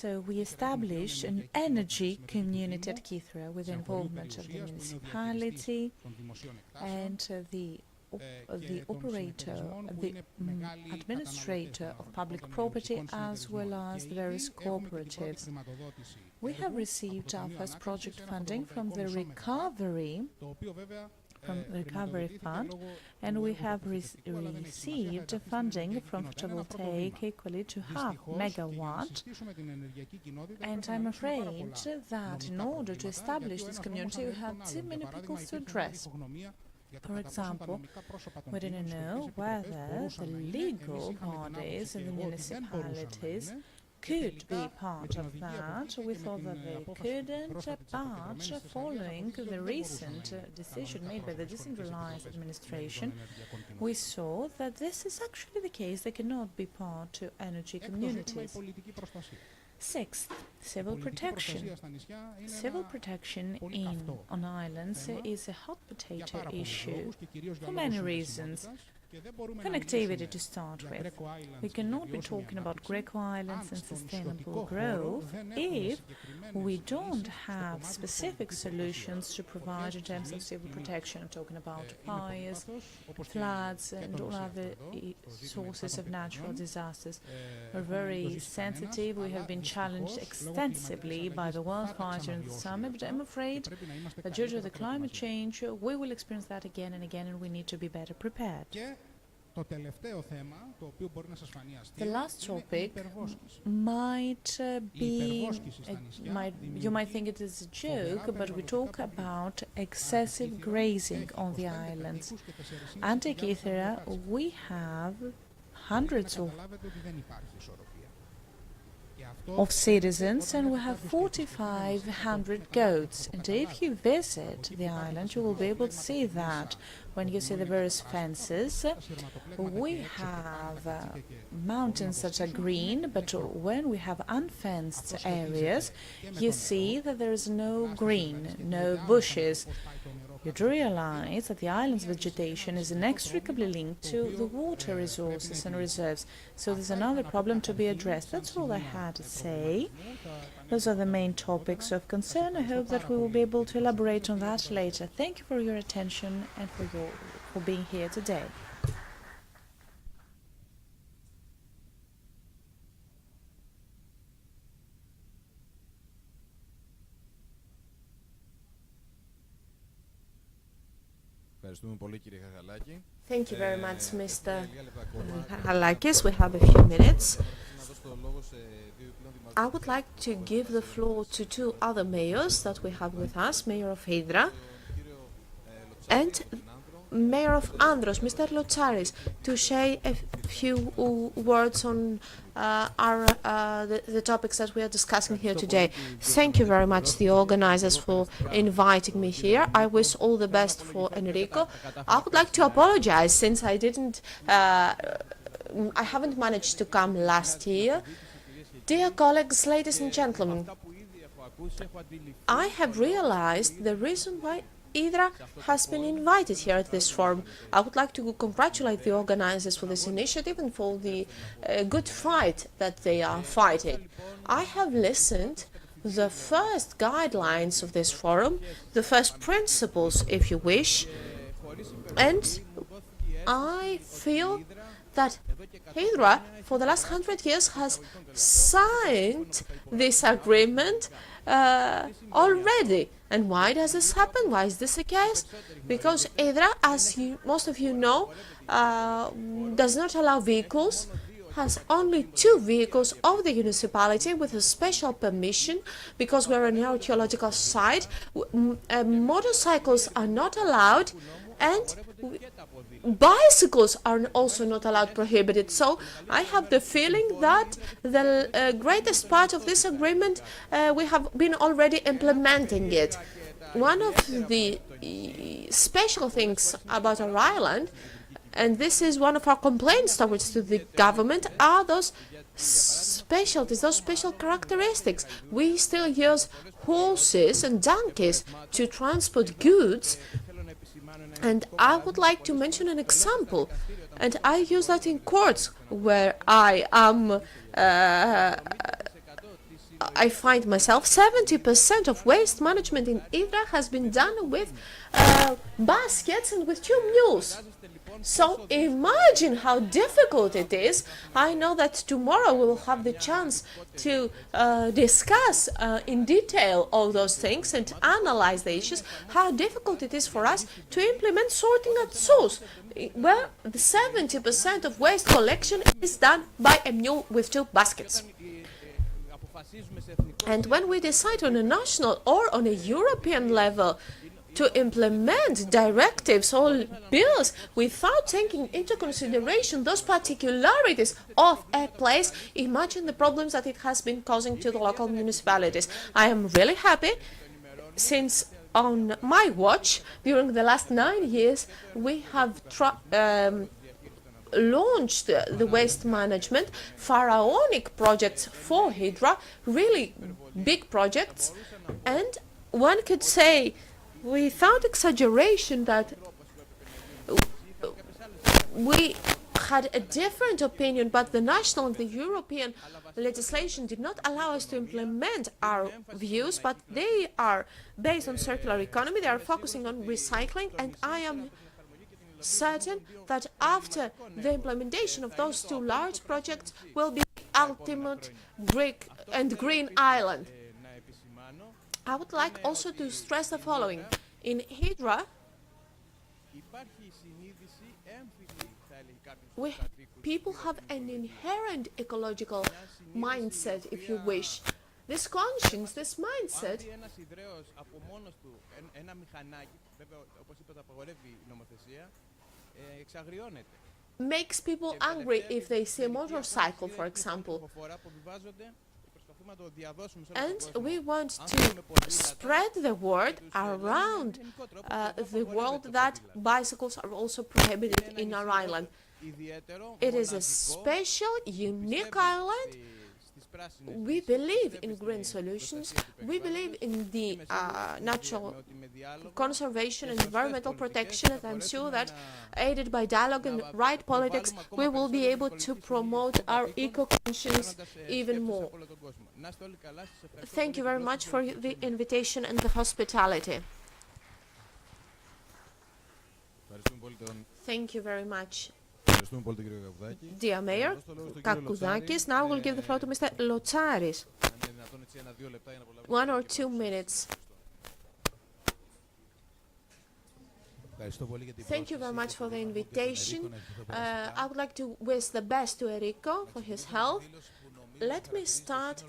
So we established an energy community at Kythera with the involvement of the municipality and the operator, the administrator of public property, as well as the various cooperatives. We have received our first project funding from the recovery fund, and we have received funding from photovoltaic equally to 0.5 megawatt. And I'm afraid that in order to establish this community, we had too many people to address. For example, we didn't know whether the legal bodies in the municipalities could be part of that. We thought that they couldn't, but following the recent decision made by the decentralized administration, we saw that this is actually the case. They cannot be part to energy communities. Sixth, civil protection. Civil protection on islands is a hot potato issue for many reasons. Connectivity to start with. We cannot be talking about Greco Islands and sustainable growth if we don't have specific solutions to provide in terms of civil protection. I'm talking about fires, floods, and all other sources of natural disasters. We're very sensitive. We have been challenged extensively by the wildfires during the summer, but I'm afraid that due to the climate change, we will experience that again and again, and we need to be better prepared. The last topic might be, you might think it is a joke, but we talk about excessive grazing on the islands. And at Kythera, we have hundreds of citizens, and we have 4,500 goats. And if you visit the island, you will be able to see that. When you see the various fences, we have mountains that are green, but when we have unfenced areas, you see that there is no green, no bushes. You do realize that the island's vegetation is inextricably linked to the water resources and reserves, so there's another problem to be addressed. That's all I had to say. Those are the main topics of concern. I hope that we will be able to elaborate on that later. Thank you for your attention and for being here today. Thank you very much, Mr. Halakis. We have a few minutes. I would like to give the floor to two other mayors that we have with us, Mayor of Hydra and Mayor of Andros, Mr. Lotsaris, to say a few words on the topics that we are discussing here today. Thank you very much, the organizers, for inviting me here. I wish all the best for Enrico. I would like to apologize since I haven't managed to come last year. Dear colleagues, ladies and gentlemen, I have realized the reason why Hydra has been invited here at this forum. I would like to congratulate the organizers for this initiative and for the good fight that they are fighting. I have listened the first guidelines of this forum, the first principles, if you wish, and I feel that Hydra, for the last 100 years, has signed this agreement already. And why does this happen? Why is this the case? Because Hydra, as most of you know, does not allow vehicles, has only 2 vehicles of the municipality with a special permission because we're an archaeological site. Motorcycles are not allowed, and bicycles are also not allowed, prohibited. So I have the feeling that the greatest part of this agreement, we have been already implementing it. One of the special things about our island, and this is one of our complaints towards to the government, are those specialties, those special characteristics. We still use horses and donkeys to transport goods. And I would like to mention an example, and I use that in courts where I am, I find myself. 70% of waste management in Hydra has been done with baskets and with 2 mules. So imagine how difficult it is. I know that tomorrow we will have the chance to discuss in detail all those things and analyze the issues, how difficult it is for us to implement sorting at source, where the 70% of waste collection is done by a mule with 2 baskets. And when we decide on a national or on a European level to implement directives or bills without taking into consideration those particularities of a place, imagine the problems that it has been causing to the local municipalities. I am really happy since on my watch, during the last 9 years, we have launched the waste management pharaonic projects for Hydra, really big projects, and one could say without exaggeration that we had a different opinion, but the national and the European legislation did not allow us to implement our views, but they are based on circular economy, they are focusing on recycling, and I am certain that after the implementation of those 2 large projects will be ultimate Greek and green island. I would like also to stress the following. In Hydra, people have an inherent ecological mindset, if you wish. This conscience, this mindset, makes people angry if they see a motorcycle, for example. And we want to spread the word around the world that bicycles are also prohibited in our island. It is a special, unique island. We believe in green solutions. We believe in the natural conservation and environmental protection, and I'm sure that, aided by dialogue and right politics, we will be able to promote our eco-conscience even more. Thank you very much for the invitation and the hospitality. Thank you very much, dear Mayor Kakudakis. Now we'll give the floor to Mr. Lotsaris. 1 or 2 minutes. Thank you very much for the invitation. I would like to wish the best to Enrico for his health. Let me start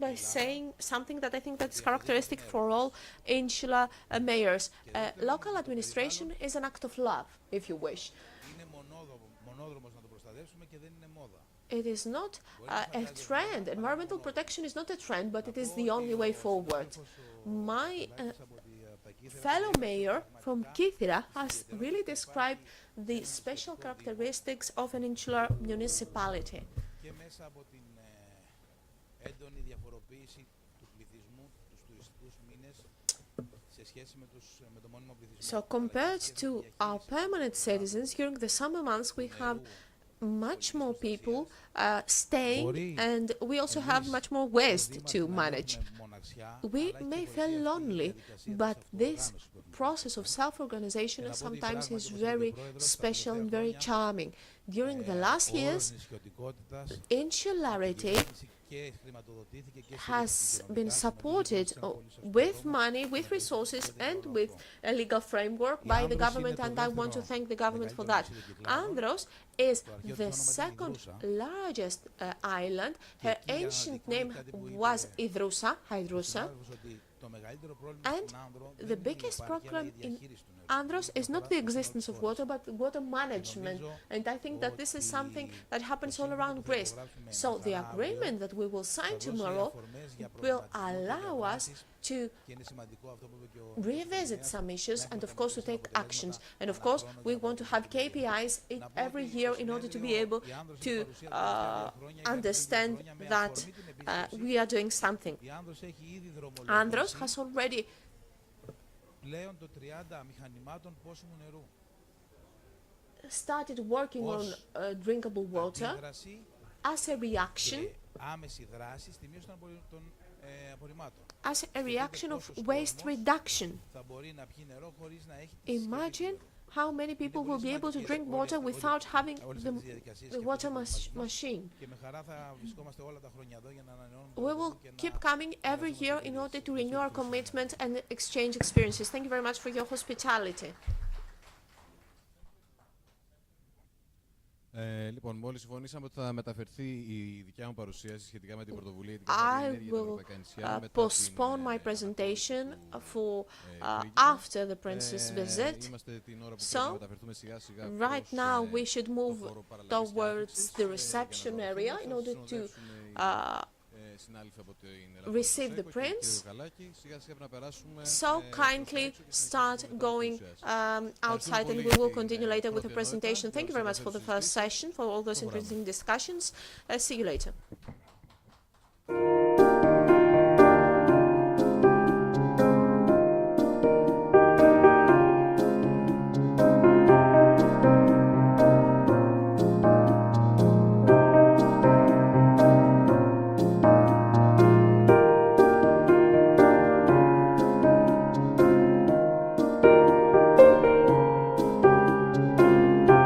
by saying something that I think that is characteristic for all insular mayors. Local administration is an act of love, if you wish. It is not a trend. Environmental protection is not a trend, but it is the only way forward. My fellow mayor from Kythera has really described the special characteristics of an insular municipality. So compared to our permanent citizens, during the summer months we have much more people staying, and we also have much more waste to manage. We may feel lonely, but this process of self-organization sometimes is very special and very charming. During the last years, insularity has been supported with money, with resources, and with a legal framework by the government, and I want to thank the government for that. Andros is the second largest island. Her ancient name was Hydrousa, and the biggest problem in Andros is not the existence of water, but water management. And I think that this is something that happens all around Greece. So the agreement that we will sign tomorrow will allow us to revisit some issues and, of course, to take actions. And, of course, we want to have KPIs every year in order to be able to understand that we are doing something. Andros has already started working on drinkable water as a reaction of waste reduction. Imagine how many people will be able to drink water without having the water machine. We will keep coming every year in order to renew our commitment and exchange experiences. Thank you very much for your hospitality. Λοιπόν, μόλις συμφωνήσαμε ότι θα μεταφερθεί η δικιά μου παρουσίαση σχετικά με την πρωτοβουλία για την καθαρή ενέργεια για τα ευρωπαϊκά νησιά. I will postpone my presentation for after the prince's visit. So, right now we should move towards the reception area in order to receive the prince. So kindly start going outside, and we will continue later with the presentation. Thank you very much for the first session, for all those interesting discussions. See you later.